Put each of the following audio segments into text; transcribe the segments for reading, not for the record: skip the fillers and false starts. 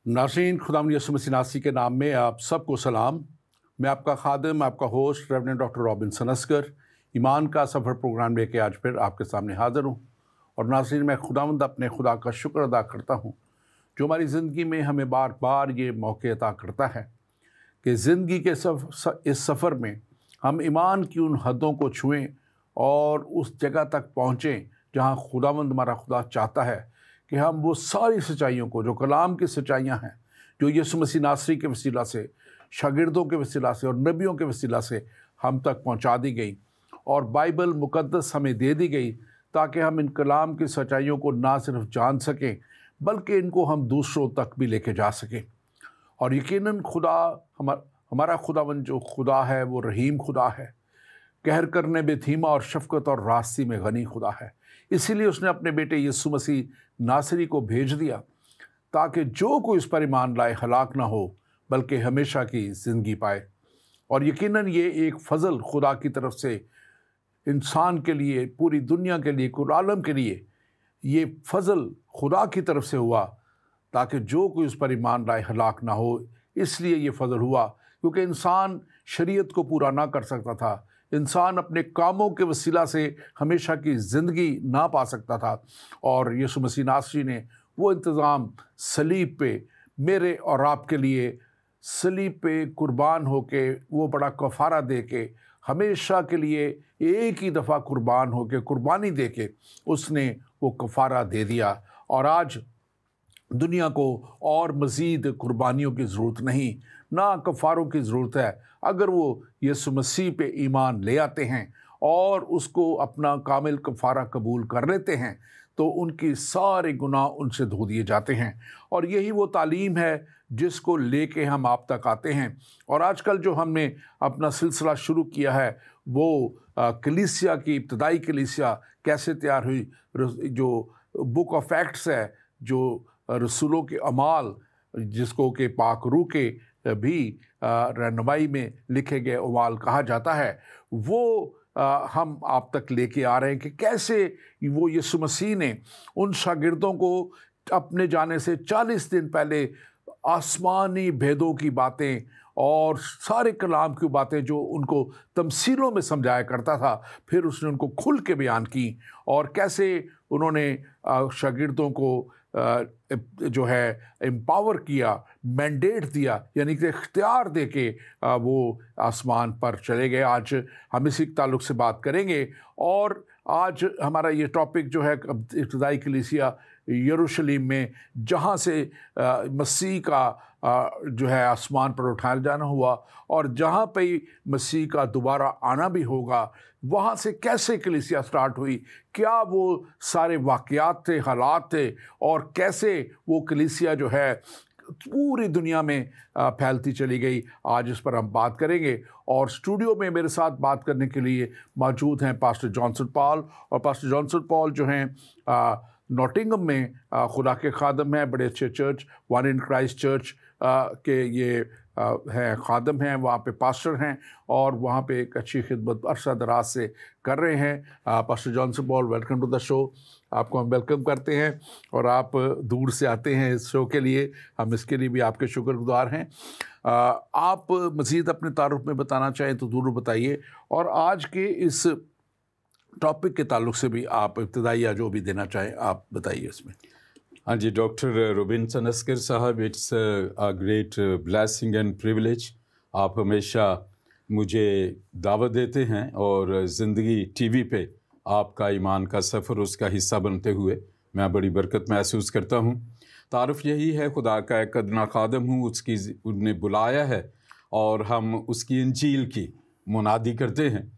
नाज़रीन, खुदावंद यीशु मसीह नासरी के नाम में आप सबको सलाम। मैं आपका खादिम, आपका host reverend doctor Robinson Asghar ईमान का सफ़र प्रोग्राम लेके आज फिर आपके सामने हाज़िर हूँ। और नाज़रीन, मैं खुदावंद अपने खुदा का शुक्र अदा करता हूँ जो हमारी ज़िंदगी में हमें बार बार ये मौके अता करता है कि ज़िंदगी के इस सफ़र में हम ईमान की उन हदों को छुएं और उस जगह तक पहुँचें जहाँ खुदावंद हमारा खुदा चाहता है कि हम वो सारी सच्चाइयों को, जो कलाम की सच्चाइयाँ हैं, जो यीशु मसीह नासरी के वसीला से, शागिर्दों के वसीला से और नबियों के वसीला से हम तक पहुँचा दी गई और बाइबल मुक़द्दस हमें दे दी गई ताकि हम इन कलाम की सच्चाइयों को ना सिर्फ जान सकें बल्कि इनको हम दूसरों तक भी लेके जा सकें। और यकीनन खुदा हमारा खुदावंद जो खुदा है वो रहीम खुदा है, कहर करने में धीमा और शफ़क़त और रास्ती में गनी खुदा है। इसीलिए उसने अपने बेटे यीशु मसीह नासरी को भेज दिया ताकि जो कोई इस पर ईमान लाए हलाक ना हो बल्कि हमेशा की ज़िंदगी पाए। और यकीनन ये एक फ़ज़ल खुदा की तरफ से इंसान के लिए, पूरी दुनिया के लिए, कुल आलम के लिए ये फ़ज़ल खुदा की तरफ से हुआ ताकि जो कोई उस पर ईमान लाए हलाक ना हो। इसलिए ये फ़ज़ल हुआ क्योंकि इंसान शरीयत को पूरा ना कर सकता था, इंसान अपने कामों के वसीला से हमेशा की ज़िंदगी ना पा सकता था। और यीशु मसीह नासरी ने वो इंतज़ाम सलीब पे मेरे और आपके लिए सलीब पे कुर्बान होके, वो बड़ा कफ़ारा दे के, हमेशा के लिए एक ही दफ़ा कुर्बान होके, कुर्बानी दे के उसने वो कफ़ारा दे दिया। और आज दुनिया को और मज़ीद कुर्बानियों की ज़रूरत नहीं, ना कफ़ारों की ज़रूरत है। अगर वो यीशु मसीह पे ईमान ले आते हैं और उसको अपना कामिल कफ़ारा कबूल कर लेते हैं तो उनकी सारे गुनाह उनसे धो दिए जाते हैं। और यही वो तालीम है जिसको लेके हम आप तक आते हैं। और आजकल जो हमने अपना सिलसिला शुरू किया है वो कलीसिया की, इब्तदाई कलीसिया कैसे तैयार हुई, जो बुक ऑफ एक्ट्स है, जो रसूलों के अमाल, जिसको कि पाक रूह के भी रहनुमाई में लिखे गए अमाल कहा जाता है, वो हम आप तक लेके आ रहे हैं कि कैसे वो यीशु मसीह ने उन शागिर्दों को अपने जाने से 40 दिन पहले आसमानी भेदों की बातें और सारे कलाम की बातें जो उनको तमसीलों में समझाया करता था, फिर उसने उनको खुल के बयान की। और कैसे उन्होंने शागिर्दों को जो है एम्पावर किया, मैंडेट दिया, यानी कि इख्तियार दे के वो आसमान पर चले गए। आज हम इसी ताल्लुक़ से बात करेंगे। और आज हमारा ये टॉपिक जो है इब्तिदाई कलीसिया यरूशलेम में, जहाँ से मसीह का जो है आसमान पर उठाया जाना हुआ और जहाँ पे मसीह का दोबारा आना भी होगा, वहाँ से कैसे कलीसिया स्टार्ट हुई, क्या वो सारे वाक़यात थे, हालात थे, और कैसे वो कलीसिया जो है पूरी दुनिया में फैलती चली गई। आज इस पर हम बात करेंगे। और स्टूडियो में मेरे साथ बात करने के लिए मौजूद हैं पास्टर जॉनसन पॉल। और पास्टर जॉनसन पॉल जो हैं नॉटिंघम में खुदा के खादम हैं, बड़े अच्छे church one in Christ church के ये हैं, खादम हैं, वहाँ पे पास्टर हैं और वहाँ पे एक अच्छी खिदमत अरसा दराज से कर रहे हैं। Pastor Johnson Paul, welcome to the show. आपको हम वेलकम करते हैं और आप दूर से आते हैं इस शो के लिए, हम इसके लिए भी आपके शुक्रगुजार हैं। आप मज़ीद अपने तारुफ में बताना चाहें तो ज़रूर बताइए। और आज के इस टॉपिक के ताल्लुक़ से भी आप इब्तिदाइया जो भी देना चाहें आप बताइए इसमें। हाँ जी, डॉक्टर रॉबिन्सन असगर साहब, it's a great blessing and privilege. आप हमेशा मुझे दावत देते हैं और ज़िंदगी टीवी पे आपका ईमान का सफ़र, उसका हिस्सा बनते हुए मैं बड़ी बरकत महसूस करता हूँ। तारुफ यही है, खुदा का एक अदना खादम हूँ, उसकी उन्होंने बुलाया है और हम उसकी इंजील की मुनादी करते हैं।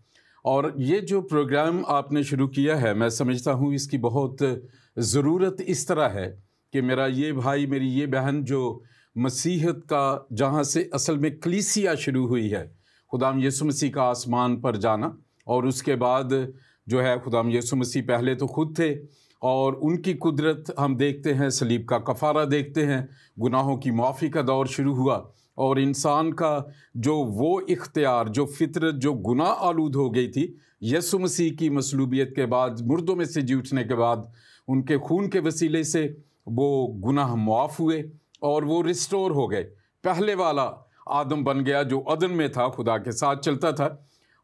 और ये जो प्रोग्राम आपने शुरू किया है, मैं समझता हूँ इसकी बहुत ज़रूरत इस तरह है कि मेरा ये भाई, मेरी ये बहन जो मसीहत का, जहाँ से असल में कलीसिया शुरू हुई है, खुदाम यीशु मसीह का आसमान पर जाना, और उसके बाद जो है खुदाम यीशु मसीह पहले तो खुद थे और उनकी कुदरत हम देखते हैं, सलीब का कफ़ारा देखते हैं, गुनाहों की माफ़ी का दौर शुरू हुआ और इंसान का जो वो इख्तियार, जो फितरत जो गुनाह आलूद हो गई थी, यीशु मसीह की मसलूबियत के बाद, मुर्दों में से जी उठने के बाद, उनके खून के वसीले से वो गुनाह मुआफ़ हुए اور وہ ریسٹور ہو گئے. پہلے والا آدم بن گیا جو عدن میں تھا، خدا کے ساتھ چلتا تھا.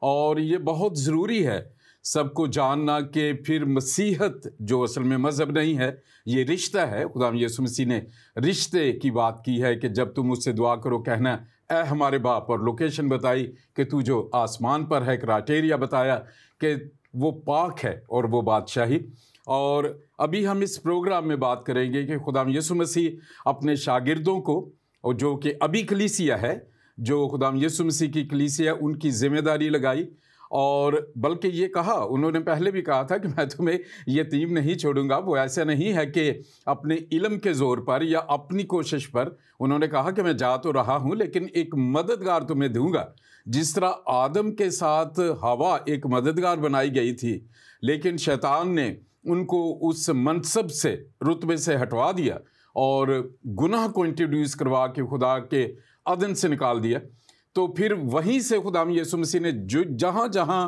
اور یہ بہت ضروری ہے سب کو جاننا کہ پھر مسیحت جو اصل میں مذہب نہیں ہے، یہ رشتہ ہے. خدا یسوع مسیح نے رشتے کی بات کی ہے کہ جب تم مجھ سے دعا کرو کہنا اے ہمارے باپ، اور لوکیشن بتائی کہ تو جو آسمان پر ہے، کرائٹیریا بتایا کہ وہ پاک ہے اور وہ بادشاہی. اور ابھی ہم اس پروگرام میں بات کریں گے کہ خدا یسوع مسیح اپنے شاگردوں کو، اور جو کہ ابھی کلیسیا ہے، جو خدا یسوع مسیح کی کلیسیا، ان کی ذمہ داری لگائی. اور بلکہ یہ کہا، انہوں نے پہلے بھی کہا تھا کہ میں تمہیں یتیم نہیں چھوڑوں گا. وہ ایسا نہیں ہے کہ اپنے علم کے زور پر یا اپنی کوشش پر. انہوں نے کہا کہ میں جا تو رہا ہوں لیکن ایک مددگار تمہیں دوں گا. جس طرح آدم کے ساتھ ہوا ایک مددگار بنائی گئی تھی، لیکن شیطان نے ان کو اس منصب سے، رتبے سے ہٹوا دیا اور گناہ کو انٹروڈیوس کروا کے خدا کے عدن سے نکال دیا. تو پھر وہیں سے خدا یسوع مسیح نے جہاں جہاں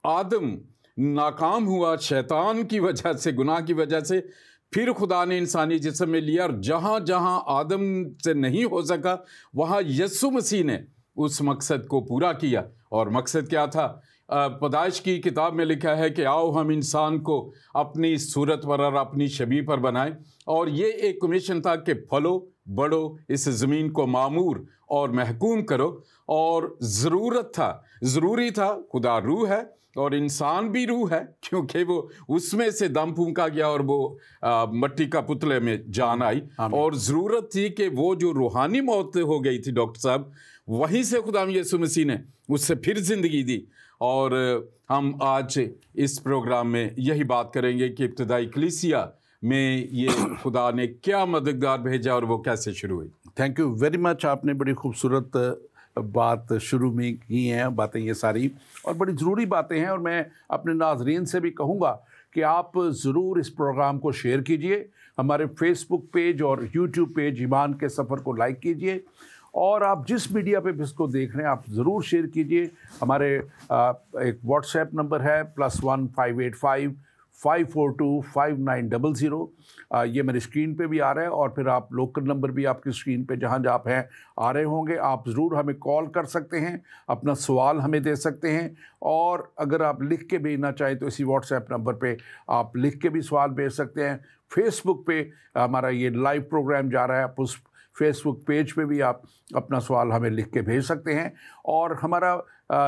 آدم ناکام ہوا شیطان کی وجہ سے، گناہ کی وجہ سے، پھر خدا نے انسانی جسم میں لیا. اور جہاں جہاں آدم سے نہیں ہو سکا وہاں یسوع مسیح نے اس مقصد کو پورا کیا. اور مقصد کیا تھا؟ پیدائش کی کتاب میں لکھا ہے کہ آؤ ہم انسان کو اپنی صورت پر اور اپنی شبیہ پر بنائیں. اور یہ ایک کمیشن تھا کہ پھلو بڑھو، اس زمین کو معمور اور محکوم کرو. اور ضروری تھا، خدا روح ہے اور انسان بھی روح ہے، کیونکہ وہ اس میں سے دم پھونکا گیا اور وہ مٹی کا پتلے میں جان آئی. اور ضرورت تھی کہ وہ جو روحانی موت ہو گئی تھی ڈاکٹر صاحب، وہیں سے خدا یسوع مسیح نے اس سے پھر زندگی دی. اور ہم آج اس پروگرام میں یہی بات کریں گے کہ ابتدائی کلیسیا میں یہ خدا نے کیا مددگار بھیجا اور وہ کیسے شروع ہوئی. Thank you very much. آپ نے بڑی خوبصورت بات شروع میں کی ہیں، باتیں یہ ساری اور بڑی ضروری باتیں ہیں. اور میں اپنے ناظرین سے بھی کہوں گا کہ آپ ضرور اس پروگرام کو شیئر کیجئے. ہمارے فیس بک پیج اور یوٹیوب پیج ایمان کے سفر کو لائک کیجئے. اور آپ جس میڈیا پہ بھی اس کو دیکھ رہے ہیں آپ ضرور شیئر کیجئے. ہمارے ایک واٹس ایپ نمبر ہے +1 585 542 5900. یہ میری اسکرین پہ بھی آ رہا ہے. اور پھر آپ لوکل نمبر بھی آپ کی اسکرین پہ جہاں آپ ہیں آ رہے ہوں گے. آپ ضرور ہمیں کال کر سکتے ہیں، اپنا سوال ہمیں دے سکتے ہیں. اور اگر آپ لکھ کے بھیجنا چاہیں تو اسی واٹس ایپ نمبر پہ آپ لکھ کے بھی سوال بھیج سکتے ہیں. فیس بک پہ ہمارا یہ لائیو پروگرام جا رہا ہے، آپ اس فیس بک پیج پہ بھی آپ اپنا سوال ہمیں لکھ کے بھیج سکتے ہیں. اور ہمارا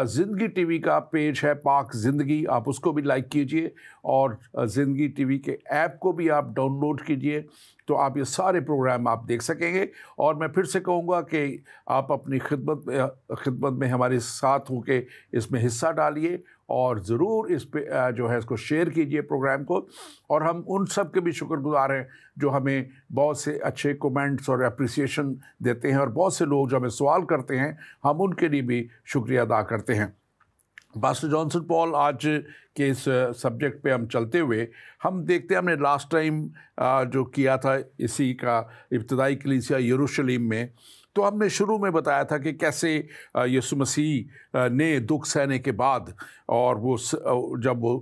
زندگی ٹی وی کا پیج ہے پاک زندگی، آپ اس کو بھی لائک کیجئے. اور زندگی ٹی وی کے ایپ کو بھی آپ ڈاؤن لوڈ کیجئے تو آپ یہ سارے پروگرام آپ دیکھ سکیں گے. اور میں پھر سے کہوں گا کہ آپ اپنی خدمت میں ہمارے ساتھ ہو کے اس میں حصہ ڈالیے اور ضرور اس پہ جو ہے اس کو شیئر کیجئے پروگرام کو. اور ہم ان سب کے بھی شکر گزار ہیں جو ہمیں بہت سے اچھے کومنٹس اور اپریسیشن دیتے ہیں، اور بہت سے لوگ جو ہمیں سوال کرتے ہیں ہم ان کے لیے بھی شکریہ ادا کرتے ہیں. پاسٹر جانسن پال، آج کے اس سبجیکٹ پہ ہم چلتے ہوئے ہم دیکھتے ہیں، ہم نے لاسٹ ٹائم جو کیا تھا اسی کا ابتدائی کلیسیا یروشلم میں، تو ہم نے شروع میں بتایا تھا کہ کیسے یسوع مسیح نے دکھ سہنے کے بعد اور وہ جب وہ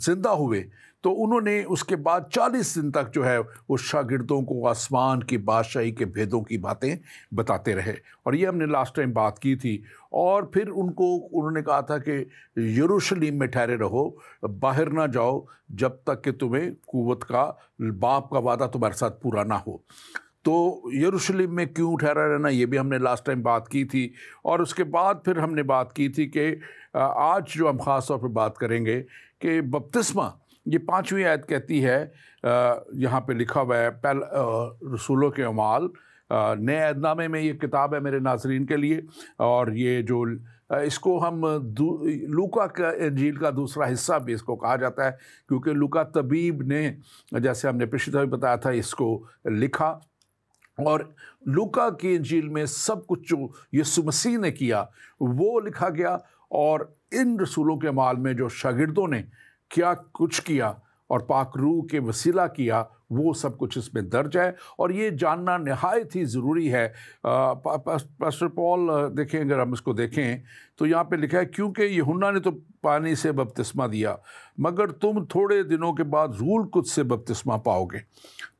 زندہ ہوئے تو انہوں نے اس کے بعد 40 دن تک جو ہے وہ شاگردوں کو آسمان کی بادشاہی کے بھیدوں کی باتیں بتاتے رہے. اور یہ ہم نے لاسٹ ٹائم بات کی تھی. اور پھر انہوں نے کہا تھا کہ یروشلم میں ٹھہرے رہو، باہر نہ جاؤ جب تک کہ تمہیں قوت کا، باپ کا وعدہ تمہارے ساتھ پورا نہ ہو. تو یروشلم میں کیوں ٹھہرا رہنا، یہ بھی ہم نے لاسٹ ٹائم بات کی تھی. اور اس کے بعد پھر ہم نے بات کی تھی کہ آج جو ہم خاص طور پہ بات کریں گے کہ بپتسمہ، یہ 5ویں آیت کہتی ہے، یہاں پہ لکھا ہوا ہے رسولوں کے اعمال نئے عہد نامے میں، یہ کتاب ہے میرے ناظرین کے لیے. اور یہ جو اس کو ہم لوکا کا انجیل کا دوسرا حصہ بھی اس کو کہا جاتا ہے، کیونکہ لوکا طبیب نے، جیسے ہم نے پچھلی دفعہ بتایا تھا، اس کو لکھا. اور لوکا کی انجیل میں سب کچھ جو یسوع مسیح نے کیا وہ لکھا گیا. اور ان رسولوں کے اعمال میں جو شاگردوں نے کیا کچھ کیا اور پاک روح کے وسیلہ کیا، وہ سب کچھ اس میں درج ہے. اور یہ جاننا نہایت ہی ضروری ہے. پاسٹر پال دیکھیں، اگر ہم اس کو دیکھیں تو یہاں پہ لکھا ہے، کیونکہ یوحنا نے تو پانی سے بپتسمہ دیا، مگر تم تھوڑے دنوں کے بعد روح القدس سے بپتسمہ پاؤ گے.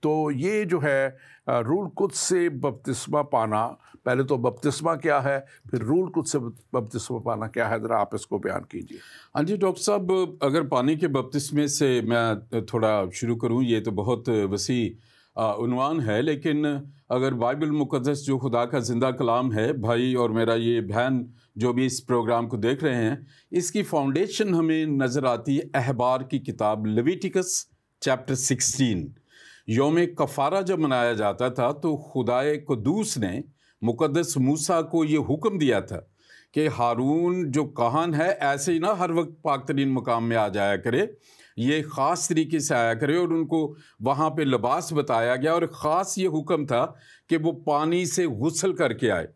تو یہ جو ہے روح القدس سے بپتسمہ پانا، پہلے تو بپتسمہ کیا ہے، پھر روح القدس سے بپتسمہ پانا کیا ہے، ذرا آپ اس کو بیان کیجیے۔ ہاں جی ڈاکٹر صاحب، اگر پانی کے بپتسمے سے میں تھوڑا شروع کروں، یہ تو بہت وسیع عنوان ہے، لیکن اگر بائبل مقدس جو خدا کا زندہ کلام ہے، بھائی اور میرا یہ بہن جو بھی اس پروگرام کو دیکھ رہے ہیں، اس کی فاؤنڈیشن ہمیں نظر آتی ہے احبار کی کتاب لیویٹیکس چیپٹر 16۔ یوم کفارہ جب منایا جاتا تھا تو خدائے قدوس نے مقدس موسیٰ کو یہ حکم دیا تھا کہ ہارون جو کہان ہے ایسے ہی نہ ہر وقت پاک ترین مقام میں آ جایا کرے، یہ خاص طریقے سے آیا کرے، اور ان کو وہاں پہ لباس بتایا گیا، اور خاص یہ حکم تھا کہ وہ پانی سے غسل کر کے آئے۔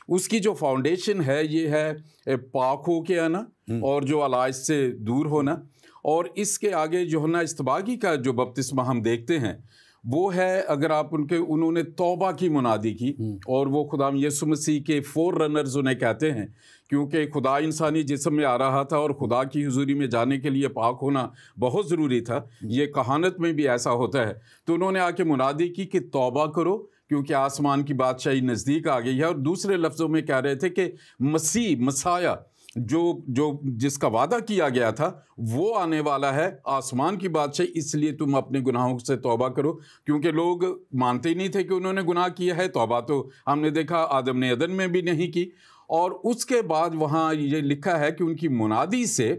اس کی جو فاؤنڈیشن ہے یہ ہے پاک ہو کے آنا اور جو علائج سے دور ہونا، اور اس کے آگے یوحنا اصطباغی کا جو بپتسمہ ہم دیکھتے ہیں وہ ہے، اگر آپ انہوں نے توبہ کی منادی کی، اور وہ خدا یسوع مسیح کے فور رنرز انہیں کہتے ہیں، کیونکہ خدا انسانی جسم میں آ رہا تھا اور خدا کی حضوری میں جانے کے لیے پاک ہونا بہت ضروری تھا، یہ کہانت میں بھی ایسا ہوتا ہے۔ تو انہوں نے آ کے منادی کی کہ توبہ کرو کیونکہ آسمان کی بادشاہی نزدیک آ گئی ہے، اور دوسرے لفظوں میں کہہ رہے تھے کہ مسیح جس کا وعدہ کیا گیا تھا وہ آنے والا ہے، آسمان کی بادشاہی، اس لیے تم اپنے گناہوں سے توبہ کرو، کیونکہ لوگ مانتے ہی نہیں تھے کہ انہوں نے گناہ کیا ہے۔ توبہ تو ہم نے دیکھا آدم نے عدن میں بھی نہیں کی، اور اس کے بعد وہاں یہ لکھا ہے کہ ان کی منادی سے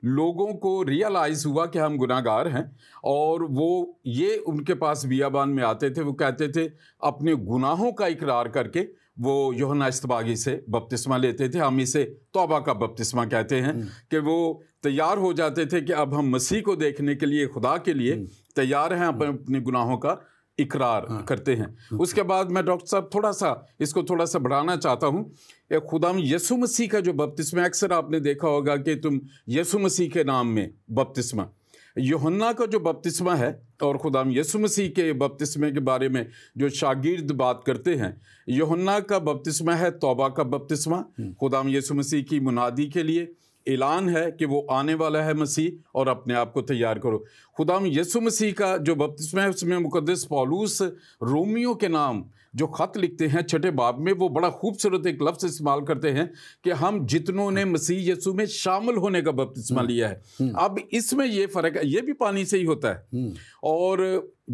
لوگوں کو ریئلائز ہوا کہ ہم گناہ گار ہیں، اور وہ یہ ان کے پاس بیابان میں آتے تھے، وہ کہتے تھے اپنے گناہوں کا اقرار کر کے وہ یوحنا اصطباغی سے بپتسمہ لیتے تھے۔ ہم اسے توبہ کا بپتسمہ کہتے ہیں، کہ وہ تیار ہو جاتے تھے کہ اب ہم مسیح کو دیکھنے کے لیے، خدا کے لیے تیار ہیں، اپنے گناہوں کا اقرار کرتے ہیں۔ اس کے بعد میں ڈاکٹر صاحب اس کو تھوڑا سا بڑھانا چاہتا ہوں۔ خدا یسوع مسیح کا جو بپتسمہ، اکثر آپ نے دیکھا ہوگا کہ تم یسوع مسیح کے نام میں بپتسمہ، یوحنا کا جو بپتسمہ ہے اور خدا یسوع مسیح کے بپتسمے کے بارے میں جو شاگرد بات کرتے ہیں، یوحنا کا بپتسمہ ہے توبہ کا بپتسمہ، خدا یسوع مسیح کی منادی کے لیے اعلان ہے کہ وہ آنے والا ہے مسیح، اور اپنے آپ کو تیار کرو۔ خدا یسوع مسیح کا جو بپتسمہ ہے اس میں مقدس پولس رومیو کے نام جو خط لکھتے ہیں 6 باب میں، وہ بڑا خوبصورت ایک لفظ استعمال کرتے ہیں کہ ہم جتنوں نے مسیح یسوع میں شامل ہونے کا بپتسمہ لیا ہے۔ اب اس میں یہ فرق ہے، یہ بھی پانی سے ہی ہوتا ہے، اور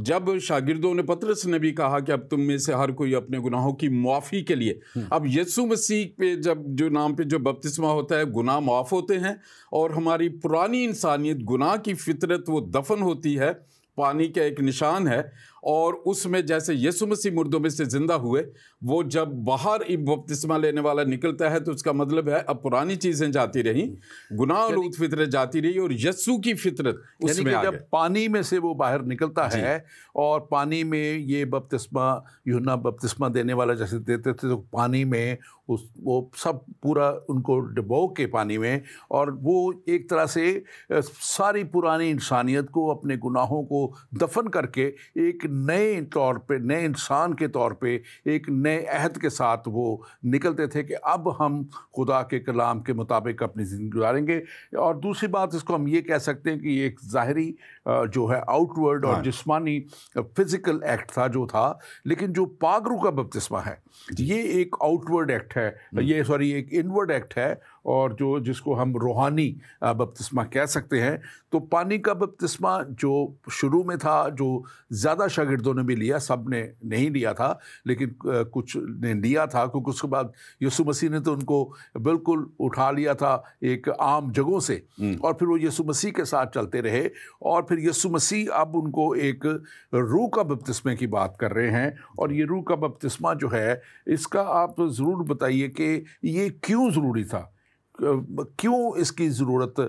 جب شاگردوں نے، پطرس نے بھی کہا کہ اب تم میں سے ہر کوئی اپنے گناہوں کی معافی کے لیے، اب یسوع مسیح پہ جو نام پہ جو بپتسمہ ہوتا ہے، گناہ معاف ہوتے ہیں، اور ہماری پرانی انسانیت، گناہ کی فطرت وہ دفن ہوتی ہے، پانی کا ایک نشان ہے، اور اس میں جیسے یسوع مسیح مردوں میں سے زندہ ہوئے، وہ جب باہر بپتسمہ لینے والا نکلتا ہے تو اس کا مطلب ہے اب پرانی چیزیں جاتی رہیں، گناہ آلود فطرت جاتی رہی، اور یسوع کی فطرت اس میں آ گئی۔ جب پانی میں سے وہ باہر نکلتا ہے، اور پانی میں یہ بپتسمہ یوحنا بپتسمہ دینے والا جیسے دیتے تھے، تو پانی میں وہ سب پورا ان کو ڈبو کے پانی میں، اور وہ ایک طرح سے ساری پرانی انسانیت کو، اپنے گناہوں کو دفن کر کے ایک نئے طور پہ، نئے انسان کے طور پہ، ایک نئے عہد کے ساتھ وہ نکلتے تھے کہ اب ہم خدا کے کلام کے مطابق اپنی زندگی گزاریں گے۔ اور دوسری بات، اس کو ہم یہ کہہ سکتے ہیں کہ یہ ایک ظاہری جو ہے آؤٹ ورڈ اور جسمانی فزیکل ایکٹ تھا جو تھا، لیکن جو پاک روح کا بپتسمہ ہے یہ ایک آؤٹ ورڈ ایکٹ ہے، ایک انورڈ ایکٹ ہے، اور جس کو ہم روحانی بپتسمہ کہہ سکتے ہیں۔ تو پانی کا بپتسمہ جو شروع میں تھا، جو زیادہ شاگردوں نے بھی لیا، سب نے نہیں لیا تھا لیکن کچھ نے لیا تھا، کیونکہ اس کے بعد یسوع مسیح نے تو ان کو بالکل اٹھا لیا تھا ایک عام جگہوں سے، اور پھر وہ یسوع مسیح کے ساتھ چلتے رہے، اور پھر یسوع مسیح اب ان کو ایک روح کا بپتسمے کی بات کر رہے ہیں۔ اور یہ روح کا بپتسمہ جو ہے، اس کا آپ ضرور بتائیے کہ یہ کیوں ضروری تھا، کیوں اس کی ضرورت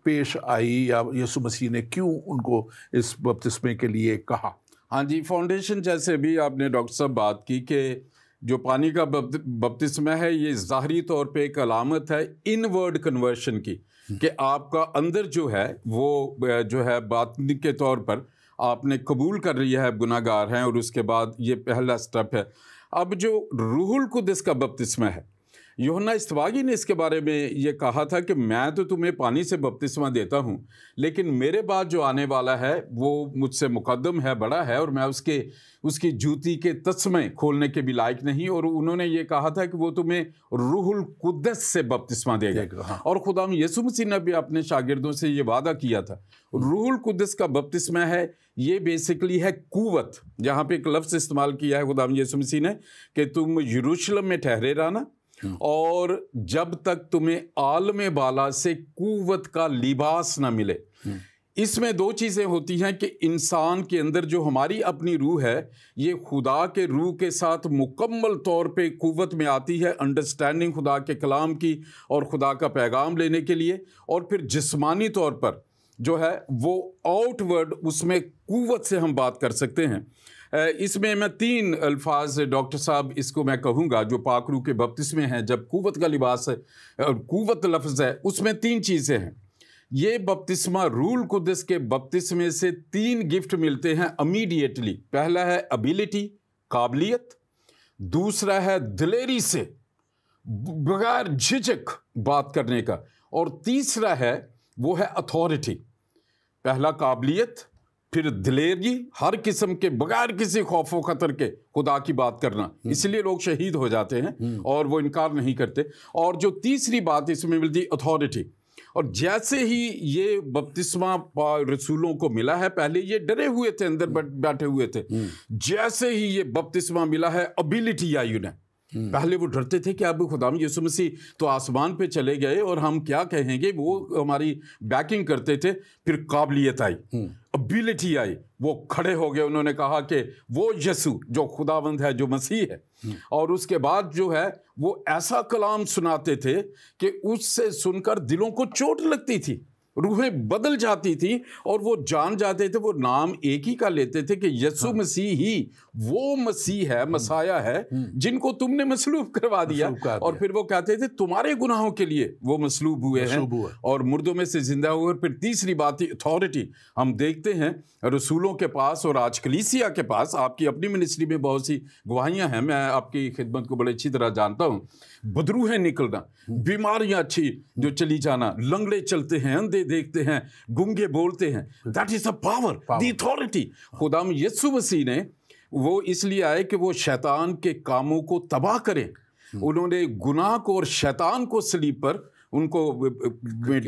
پیش آئی، یا یسوع مسیح نے کیوں ان کو اس بپتسمے کے لیے کہا؟ ہاں جی، فاؤنڈیشن جیسے بھی آپ نے ڈاکٹر صاحب بات کی کہ جو پانی کا بپتسمہ ہے یہ ظاہری طور پہ ایک علامت ہے ان ورڈ کنورشن کی، کہ آپ کا اندر جو ہے وہ جو ہے باطنی کے طور پر آپ نے قبول کر لیا ہے گناہ گار ہیں، اور اس کے بعد یہ پہلا سٹیپ ہے۔ اب جو روح القدس کا بپتسمہ ہے، यूहन्ना इस्तवागी ने इसके बारे में ये कहा था कि मैं तो तुम्हें पानी से बपतिस्मा देता हूँ, लेकिन मेरे बाद जो आने वाला है वो मुझसे मुकद्दम है, बड़ा है, और मैं उसकी जूती के तस्मे खोलने के भी लायक नहीं। और उन्होंने ये कहा था कि वो तुम्हें रूहुल कुद्दस से बपतिस्मा देगा। हाँ। और खुदाम यीशु मसीह ने भी अपने शागिर्दों से ये वादा किया था। रूहुल कुद्दस का बपतिस्मा है, ये बेसिकली है कुव्वत। यहाँ पे एक लफ्ज़ इस्तेमाल किया है खुदाम यीशु मसीह ने कि तुम यरूशलेम में ठहरे रहना और जब तक तुम्हें आलम बाला से कुव्वत का लिबास ना मिले। इसमें दो चीज़ें होती हैं कि इंसान के अंदर जो हमारी अपनी रूह है, ये खुदा के रूह के साथ मुकम्मल तौर पे कुव्वत में आती है, अंडरस्टैंडिंग खुदा के कलाम की और खुदा का पैगाम लेने के लिए। और फिर जिस्मानी तौर पर जो है वो आउटवर्ड, उसमें कुव्वत से हम बात कर सकते हैं। इसमें मैं 3 अल्फाज डॉक्टर साहब इसको मैं कहूँगा जो पाक रूह के बपतिस्मे हैं, जब कुव्वत का लिबास है और कुव्वत लफ्ज़ है, उसमें 3 चीज़ें हैं। ये बपतिस्मा रूहुल कुद्दस के बपतिस्मे से 3 गिफ्ट मिलते हैं इमीडिएटली। पहला है एबिलिटी, काबिलियत, दूसरा है दिलेरी से बगैर झिझक बात करने का, और तीसरा है वो है अथॉरिटी। पहला काबिलियत, फिर दिलेरी, हर किस्म के बगैर किसी खौफ व खतर के खुदा की बात करना। इसलिए लोग शहीद हो जाते हैं और वो इनकार नहीं करते। और जो तीसरी बात इसमें मिलती अथॉरिटी। और जैसे ही ये बपतिस्मा रसूलों को मिला है, पहले ये डरे हुए थे, अंदर बैठे हुए थे, जैसे ही ये बपतिस्मा मिला है एबिलिटी आई उन्हें। पहले वो डरते थे कि अब खुदाम यीशु मसीह तो आसमान पे चले गए और हम क्या कहेंगे, वो हमारी बैकिंग करते थे। फिर काबिलियत आई, एबिलिटी आई, वो खड़े हो गए, उन्होंने कहा कि वो यीशु जो खुदावंद है, जो मसीह है। और उसके बाद जो है वो ऐसा कलाम सुनाते थे कि उससे सुनकर दिलों को चोट लगती थी, रूहें बदल जाती थी, और वो जान जाते थे, वो नाम एक ही का लेते थे कि यीशु मसीह ही वो मसीह है, मसाया है जिनको तुमने मसलूब करवा दिया। और फिर वो कहते थे तुम्हारे गुनाहों के लिए वो मसलूब हुए हैं और मुर्दों में से जिंदा हुए। फिर तीसरी बात अथॉरिटी। हम देखते हैं रसूलों के पास और आज कलीसिया के पास, आपकी अपनी मिनिस्ट्री में बहुत सी गवाहियां हैं, मैं आपकी खिदमत को बड़े अच्छी तरह जानता हूँ। बदरूहें निकलना, बीमारियां अच्छी जो चली जाना, लंगड़े चलते हैं, अंधे देखते हैं, गूंगे बोलते हैं। That is the power, the authority. खुदाम यीशु मसीह ने वो इसलिए आए कि वो शैतान के कामों को तबाह करें। उन्होंने गुनाह को और शैतान को सलीब पर उनको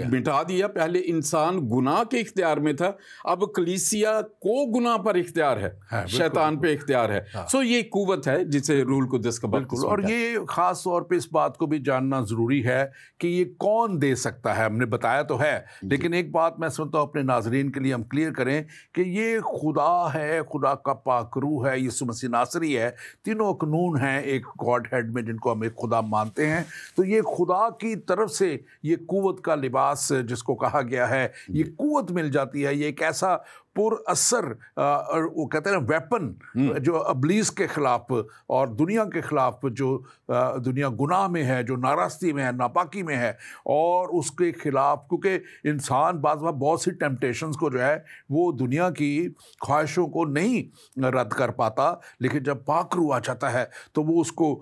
मिटा दिया। पहले इंसान गुनाह के इख्तियार में था, अब कलीसिया को गुनाह पर इख्तियार है, शैतान पे इख्तियार है। सो ये कुव्वत है जिसे रूहुल कुद्दस का बिल्कुल। और ये खास तौर पे इस बात को भी जानना ज़रूरी है कि ये कौन दे सकता है। हमने बताया तो है, लेकिन एक बात मैं समझता हूँ अपने नाजरीन के लिए हम क्लियर करें कि ये खुदा है, खुदा का पाक रूह है, यीशु मसीह नासरी है, तीनों कानून हैं एक गॉड हेड में जिनको हम एक खुदा मानते हैं। तो ये खुदा की तरफ से ये कुव्वत का लिबास जिसको कहा गया है, ये कुव्वत मिल जाती है। ये एक ऐसा पुर असर वो कहते हैं वेपन जो इब्लीस के खिलाफ और दुनिया के खिलाफ, जो दुनिया गुनाह में है, जो नाराज़गी में है, नापाकी में है, और उसके खिलाफ, क्योंकि इंसान बहुत सी टेम्पटेशंस को जो है वो दुनिया की ख्वाहिशों को नहीं रद्द कर पाता, लेकिन जब पाक रूह आ जाता है तो वो उसको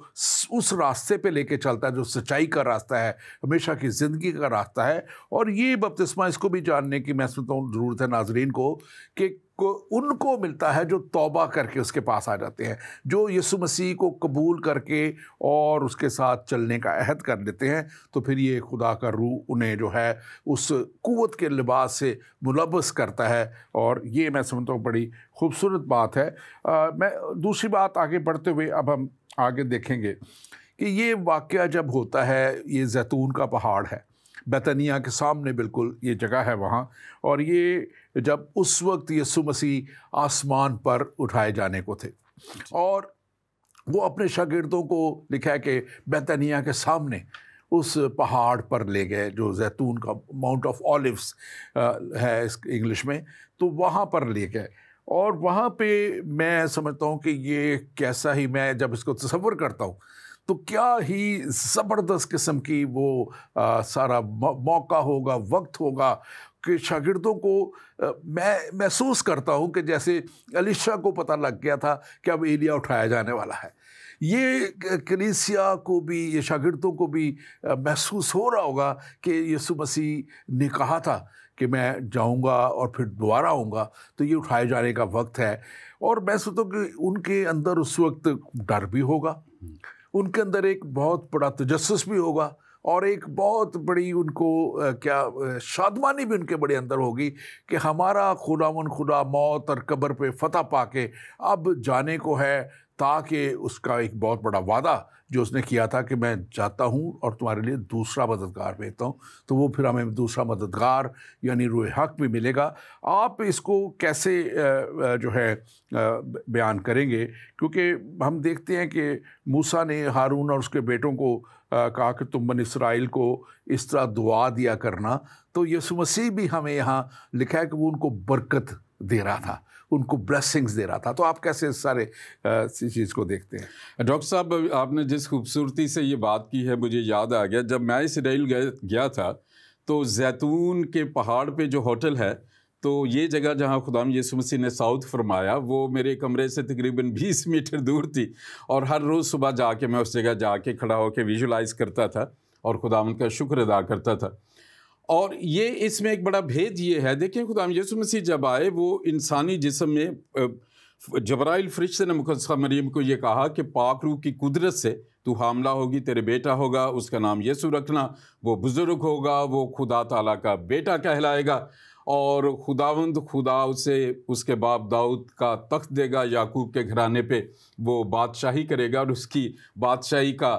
उस रास्ते पे लेके चलता है जो सच्चाई का रास्ता है, हमेशा की ज़िंदगी का रास्ता है। और ये बपतिस्मा इसको भी जानने की मैं समझता हूँ ज़रूरत है नाजरीन को कि उनको मिलता है जो तौबा करके उसके पास आ जाते हैं, जो यीशु मसीह को कबूल करके और उसके साथ चलने का अहद कर लेते हैं। तो फिर ये खुदा का रूह उन्हें जो है उस कुव्वत के लिबास से मुलब्बस करता है। और ये मैं समझता हूँ बड़ी खूबसूरत बात है। मैं दूसरी बात आगे बढ़ते हुए अब हम आगे देखेंगे कि ये वाक़या जब होता है, ये जैतून का पहाड़ है, बैतनिया के सामने बिल्कुल ये जगह है वहाँ, और ये जब उस वक्त यीशु मसीह आसमान पर उठाए जाने को थे और वो अपने शागिर्दों को लिखा है कि बैतनिया के सामने उस पहाड़ पर ले गए, जो जैतून का माउंट ऑफ ऑलिव्स है इस इंग्लिश में, तो वहाँ पर ले गए। और वहाँ पे मैं समझता हूँ कि ये कैसा ही, मैं जब इसको तसव्वुर करता हूँ तो क्या ही ज़बरदस्त किस्म की वो सारा मौका होगा, वक्त होगा कि शागिर्दों को मैं महसूस करता हूँ कि जैसे एलीशा को पता लग गया था कि अब एलिया उठाया जाने वाला है, یہ کلیسیا کو بھی، یہ شاگردوں کو بھی محسوس ہو رہا ہوگا کہ یسوع مسیح نے کہا تھا کہ میں جاؤں گا اور پھر دوبارہ آؤں گا، تو یہ اٹھائے جانے کا وقت ہے۔ اور میں سوچتا ہوں کہ ان کے اندر اس وقت ڈر بھی ہوگا، ان کے اندر ایک بہت بڑا تجسس بھی ہوگا، اور ایک بہت بڑی ان کو کیا شادمانی بھی ان کے بڑے اندر ہوگی کہ ہمارا خدا موت اور قبر پہ فتح پا کے اب جانے کو ہے، تاکہ اس کا ایک بہت بڑا وعدہ جو اس نے کیا تھا کہ میں جاتا ہوں اور تمہارے لیے دوسرا مددگار بھیجتا ہوں، تو وہ پھر ہمیں دوسرا مددگار یعنی روح حق بھی ملے گا۔ آپ اس کو کیسے جو ہے بیان کریں گے؟ کیونکہ ہم دیکھتے ہیں کہ موسیٰ نے ہارون اور اس کے بیٹوں کو کہا کہ تم بنی اسرائیل کو اس طرح دعا دیا کرنا، تو یسوع مسیح بھی ہمیں یہاں لکھا ہے کہ وہ ان کو برکت دے رہا تھا، ان کو بلیسنگز دے رہا تھا۔ تو آپ کیسے اس سارے چیز کو دیکھتے ہیں؟ ڈاکٹر صاحب، آپ نے جس خوبصورتی سے یہ بات کی ہے مجھے یاد آ گیا، جب میں اسرائیل گیا تھا تو زیتون کے پہاڑ پہ جو ہوٹل ہے، تو یہ جگہ جہاں خداوند یسوع مسیح نے صعود فرمایا وہ میرے کمرے سے تقریباً 20 میٹر دور تھی، اور ہر روز صبح جا کے میں اس جگہ جا کے کھڑا ہو کے ویژولائز کرتا تھا اور خداوند کا شکر ادا کرتا تھا۔ اور یہ اس میں ایک بڑا بھید یہ ہے، دیکھیں خداوند یسوع مسیح جب آئے وہ انسانی جسم میں، جبرائیل فرشتے نے مقدسہ مریم کو یہ کہا کہ پاک روح کی قدرت سے تو حاملہ ہوگی، تیرے بیٹا ہوگا، اس کا نام یسوع رکھنا، وہ بزرگ ہوگا، وہ خدا تعالیٰ کا بیٹا کہلائے گا، اور خداوند خدا اسے اس کے باپ داؤد کا تخت دے گا، یعقوب کے گھرانے پہ وہ بادشاہی کرے گا، اور اس کی بادشاہی کا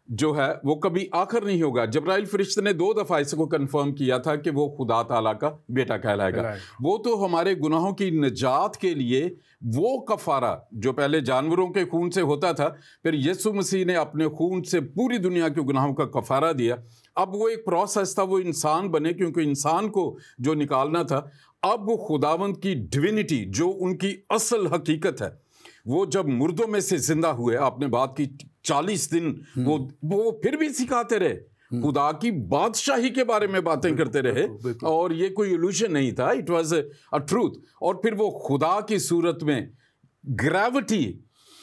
جو ہے وہ کبھی آخر نہیں ہوگا۔ جبرائیل فرشتے نے 2 دفعہ اس کو کنفرم کیا تھا کہ وہ خدا تعالیٰ کا بیٹا کہلائے گا۔ وہ تو ہمارے گناہوں کی نجات کے لیے وہ کفارہ جو پہلے جانوروں کے خون سے ہوتا تھا، پھر یسوع مسیح نے اپنے خون سے پوری دنیا کے گناہوں کا کفارہ دیا۔ اب وہ ایک پروسیس تھا، وہ انسان بنے، کیونکہ انسان کو جو نکالنا تھا، اب خداوند کی ڈیوینٹی جو ان کی اصل حقیقت ہے، وہ جب مردوں میں سے زندہ ہوئے، آپ نے بات کی 40 دن وہ پھر بھی سکھاتے رہے، خدا کی بادشاہی کے بارے میں باتیں کرتے رہے، اور یہ کوئی ایلوژن نہیں تھا، اٹ واز اے ٹروتھ۔ اور پھر وہ خدا کی صورت میں گریوٹی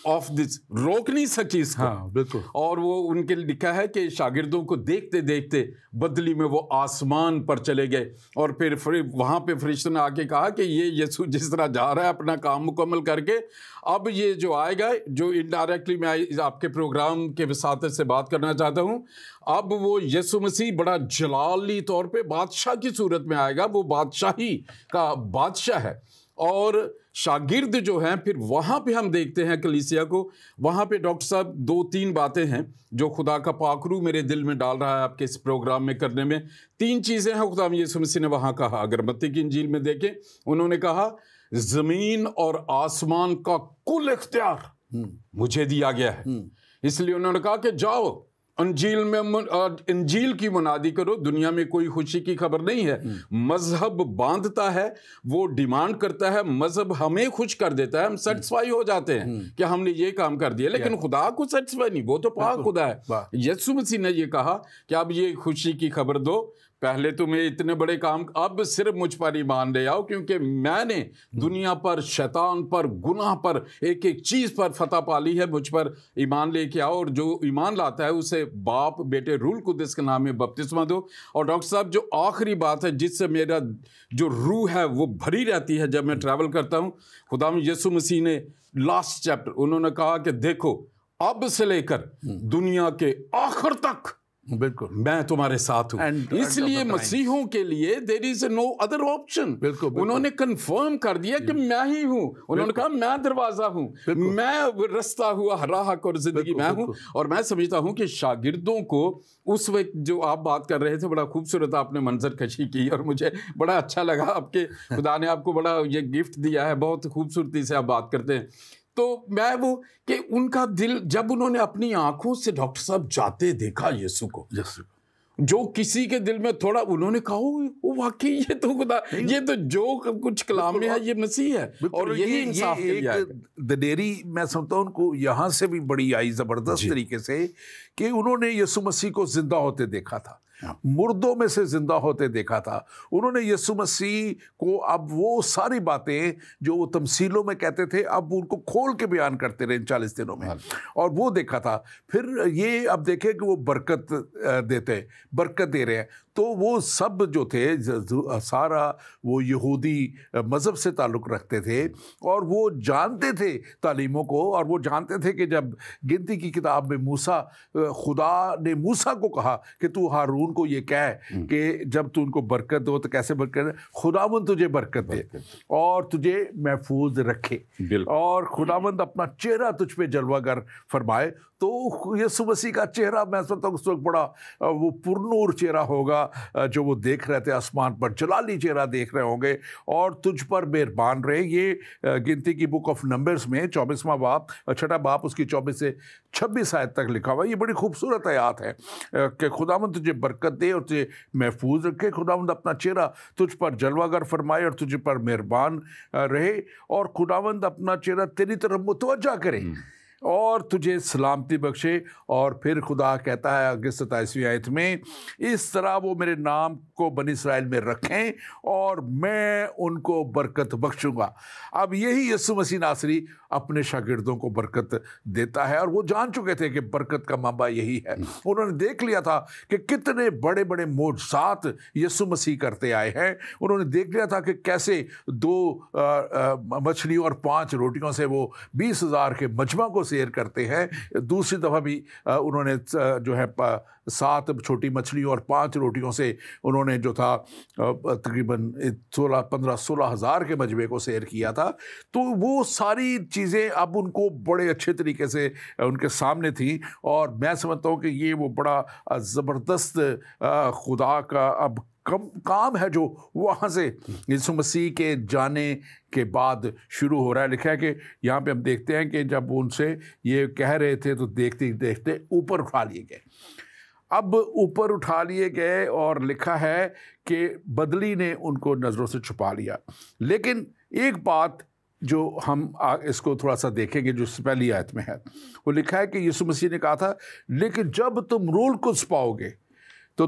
آف دس روک نہیں سکی اس کو، بالکل۔ اور وہ ان کے لکھا ہے کہ شاگردوں کو دیکھتے دیکھتے بدلی میں وہ آسمان پر چلے گئے، اور پھر وہاں پہ فرشتوں نے آ کے کہا کہ یہ یسوع جس طرح جا رہا ہے اپنا کام مکمل کر کے، اب یہ جو آئے گا، جو انڈائریکٹلی میں آپ کے پروگرام کے وساطت سے بات کرنا چاہتا ہوں، اب وہ یسوع مسیح بڑا جلالی طور پہ بادشاہ کی صورت میں آئے گا، وہ بادشاہی کا بادشاہ ہے۔ اور شاگرد جو ہیں پھر وہاں پہ ہم دیکھتے ہیں کلیسیا کو، وہاں پہ ڈاکٹر صاحب 2-3 باتیں ہیں جو خدا کا پاک روح میرے دل میں ڈال رہا ہے آپ کے اس پروگرام میں کرنے میں۔ 3 چیزیں ہیں خدا یسوع مسیح نے وہاں کہا۔ اگر متی کی انجیل میں دیکھیں، انہوں نے کہا زمین اور آسمان کا کل اختیار مجھے دیا گیا ہے، اس لیے انہوں نے کہا کہ جاؤ انجیل کی منادی کرو۔ دنیا میں کوئی خوشی کی خبر نہیں ہے، مذہب باندھتا ہے، وہ ڈیمانڈ کرتا ہے، مذہب ہمیں خوش کر دیتا ہے، ہم سیٹسفائی ہو جاتے ہیں کہ ہم نے یہ کام کر دیا، لیکن خدا کو سیٹسفائی نہیں، وہ تو پاک خدا ہے۔ یسوع مسیح نے یہ کہا کہ اب یہ خوشی کی خبر دو، پہلے تمہیں اتنے بڑے کام، اب صرف مجھ پر ایمان لے آؤ، کیونکہ میں نے دنیا پر، شیطان پر، گناہ پر، ایک ایک چیز پر فتح پالی ہے، مجھ پر ایمان لے کے آؤ، اور جو ایمان لاتا ہے اسے باپ بیٹے روح القدس کے نام میں بپتسمہ دو۔ اور ڈاکٹر صاحب جو آخری بات ہے جس سے میرا جو روح ہے وہ بھری رہتی ہے جب میں ٹریول کرتا ہوں، خداوند یسوع مسیح نے لاسٹ چیپٹر انہوں نے کہا کہ دیکھو اب سے لے کر دنیا کے آخر تک بالکل میں تمہارے ساتھ ہوں۔ اس لیے مسیحوں کے لیے there is no other option۔ انہوں نے کنفرم کر دیا کہ میں ہی ہوں، انہوں نے کہا میں دروازہ ہوں، میں رستہ ہوا، راہ اور زندگی میں ہوں۔ اور میں سمجھتا ہوں کہ شاگردوں کو اس وقت جو آپ بات کر رہے تھے، بڑا خوبصورت آپ نے منظر کشی کی، اور مجھے بڑا اچھا لگا، آپ کے خدا نے آپ کو بڑا یہ گفٹ دیا ہے، بہت خوبصورتی سے آپ بات کرتے ہیں۔ تو میں وہ کہ ان کا دل جب انہوں نے اپنی آنکھوں سے ڈاکٹر صاحب جاتے دیکھا یسوع کو، جو کسی کے دل میں تھوڑا انہوں نے کہا وہ واقعی یہ تو خدا، یہ تو جو کچھ کلام میں ہے یہ مسیح ہے، اور یہی انصاف کے لیے دلیری میں سمجھتا ہوں ان کو یہاں سے بھی بڑی آئی زبردست طریقے سے کہ انہوں نے یسوع مسیح کو زندہ ہوتے دیکھا تھا۔ मुर्दों में से जिंदा होते देखा था। उन्होंने यीशु मसीह को अब वो सारी बातें जो वो तमसीलों में कहते थे, अब उनको खोल के बयान करते रहे इन 40 दिनों में, और वो देखा था। फिर ये अब देखे कि वो बरकत दे रहे हैं। तो वो सब जो थे सारा वो यहूदी मज़हब से ताल्लुक़ रखते थे, और वो जानते थे तालीमों को, और वो जानते थे कि जब गिनती की किताब में खुदा ने मूसा को कहा कि तू हारून को ये कह कि जब तू उनको बरकत दो तो कैसे बरकत, खुदावंद तुझे बरकत दे और तुझे महफूज रखे, और खुदावंद अपना चेहरा तुझ पे जलवागर फरमाए। तो यीशु मसीह का चेहरा मैं समझता हूँ उस वक्त बड़ा वो पुरनूर चेहरा होगा जो वो देख रहे थे, आसमान पर जलाली चेहरा देख रहे होंगे, और तुझ पर मेहरबान रहे। ये गिनती की बुक ऑफ नंबर्स में 24वां बाब 6ठा बाब उसकी 24 से 26 आयत तक लिखा हुआ। ये बड़ी खूबसूरत आयत है कि खुदावंद तुझे बरकत दे और तुझे महफूज रखे, खुदावंद अपना चेहरा तुझ पर जलवागर फरमाए और तुझ पर मेहरबान रहे, और खुदावंद अपना चेहरा तेरी तरफ मुतवज्जा करे और तुझे सलामती बख्शे। और फिर खुदा कहता है आगे 27वीं आयत में, इस तरह वो मेरे नाम को बनी इसराइल में रखें और मैं उनको बरकत बख्शूंगा। अब यही यीशु मसीह नासरी अपने शागिर्दों को बरकत देता है, और वो जान चुके थे कि बरकत का मंबा यही है। उन्होंने देख लिया था कि कितने बड़े बड़े मोजज़ात यीशु मसीह करते आए हैं। उन्होंने देख लिया था कि कैसे 2 मछलियों और 5 रोटियों से वो 20,000 के मजमा को शेयर करते हैं। दूसरी दफ़ा भी उन्होंने जो है 7 छोटी मछलियों और 5 रोटियों से उन्होंने जो था तकरीबन 16 हज़ार के मजबे को शेयर किया था। तो वो सारी चीज़ें अब उनको बड़े अच्छे तरीके से उनके सामने थी, और मैं समझता हूँ कि ये वो बड़ा ज़बरदस्त खुदा का अब काम है जो वहाँ से यीशु मसीह के जाने के बाद शुरू हो रहा है। लिखा है कि यहाँ पे हम देखते हैं कि जब उनसे ये कह रहे थे तो देखते देखते ऊपर उठा लिए गए। अब ऊपर उठा लिए गए और लिखा है कि बदली ने उनको नज़रों से छुपा लिया। लेकिन एक बात जो हम इसको थोड़ा सा देखेंगे जो पहली आयत में है, वो लिखा है कि यीशु मसीह ने कहा था, लेकिन जब तुम रूह कुद्स पाओगे तो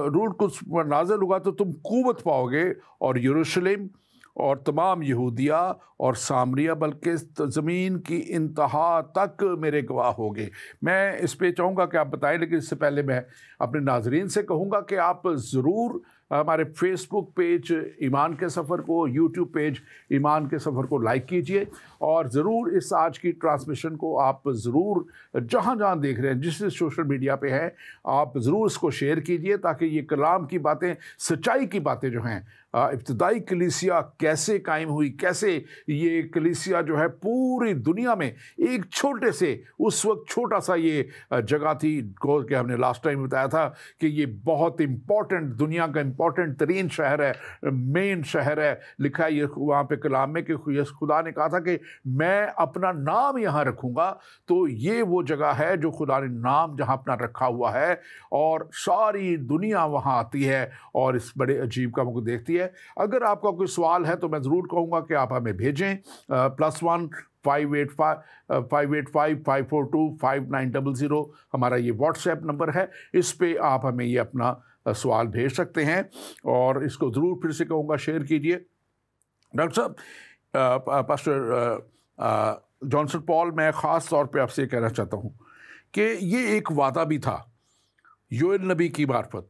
रूह कुद्स पर नाज़िल होगा तो तुम कुव्वत पाओगे, और यरूशलेम और तमाम यहूदिया और सामरिया बल्कि ज़मीन की इंतहा तक मेरे गवाह होंगे। मैं इस पे चाहूँगा कि आप बताएं, लेकिन इससे पहले मैं अपने नाज़रीन से कहूँगा कि आप ज़रूर हमारे फेसबुक पेज ईमान के सफ़र को, यूट्यूब पेज ईमान के सफ़र को लाइक कीजिए, और ज़रूर इस आज की ट्रांसमिशन को आप ज़रूर जहाँ जहाँ देख रहे हैं, जिस सोशल मीडिया पे हैं, आप ज़रूर इसको शेयर कीजिए, ताकि ये कलाम की बातें, सच्चाई की बातें जो हैं, इब्तिदाई कलीसिया कैसे कायम हुई, कैसे ये कलीसिया जो है पूरी दुनिया में एक छोटे से, उस वक्त छोटा सा ये जगह थी, गौर के हमने लास्ट टाइम बताया था कि ये बहुत इम्पॉर्टेंट, दुनिया का इम्पॉर्टेंट तरीन शहर है, मेन शहर है। लिखा है ये वहाँ पे कलाम में कि खुदा ने कहा था कि मैं अपना नाम यहाँ रखूँगा। तो ये वो जगह है जो खुदा ने नाम जहाँ अपना रखा हुआ है, और सारी दुनिया वहाँ आती है और इस बड़े अजीब काम को देखती है। अगर आपका कोई सवाल है तो मैं ज़रूर कहूँगा कि आप हमें भेजें, +1 585 542 5900 हमारा ये व्हाट्सएप नंबर है। इस पे आप हमें ये अपना सवाल भेज सकते हैं, और इसको ज़रूर फिर से कहूँगा शेयर कीजिए। डॉक्टर साहब, पास्टर जॉनसन पॉल, मैं ख़ास तौर पे आपसे कहना चाहता हूँ कि ये एक वादा भी था योएल नबी की मार्फत,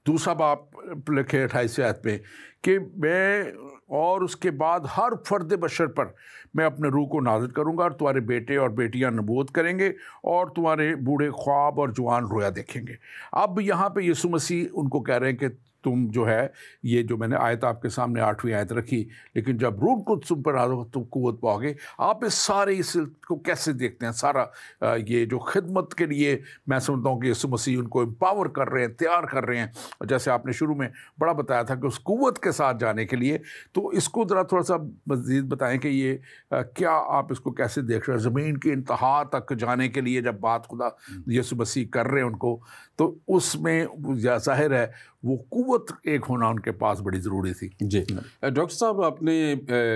2 बाब लिखे 28 आयत में, कि मैं और उसके बाद हर फर्द बशर पर मैं अपने रूह को नाज़िल करूँगा, और तुम्हारे बेटे और बेटियां नबूवत करेंगे, और तुम्हारे बूढ़े ख्वाब और जवान रोया देखेंगे। अब यहाँ पे यीशु मसीह उनको कह रहे हैं कि तुम जो है, ये जो मैंने आयत आपके सामने 8वीं आयत रखी, लेकिन जब रूह कुद्स तुम पर आ तुम कुव्वत पाओगे। आप इस सारे इस को कैसे देखते हैं? सारा ये जो खिदमत के लिए मैं समझता हूँ कि यीशु मसीह उनको एम्पावर कर रहे हैं, तैयार कर रहे हैं, और जैसे आपने शुरू में बड़ा बताया था कि उस कुव्वत के साथ जाने के लिए, तो इसको ज़रा थोड़ा सा मज़ीद बताएं कि ये क्या आप इसको कैसे देख रहे हैं? ज़मीन की इंतहा तक जाने के लिए जब बात खुदा यीशु मसीह कर रहे हैं उनको, तो उसमें ज़ाहिर है वो कुव्वत एक होना उनके पास बड़ी ज़रूरी थी। जी डॉक्टर साहब, आपने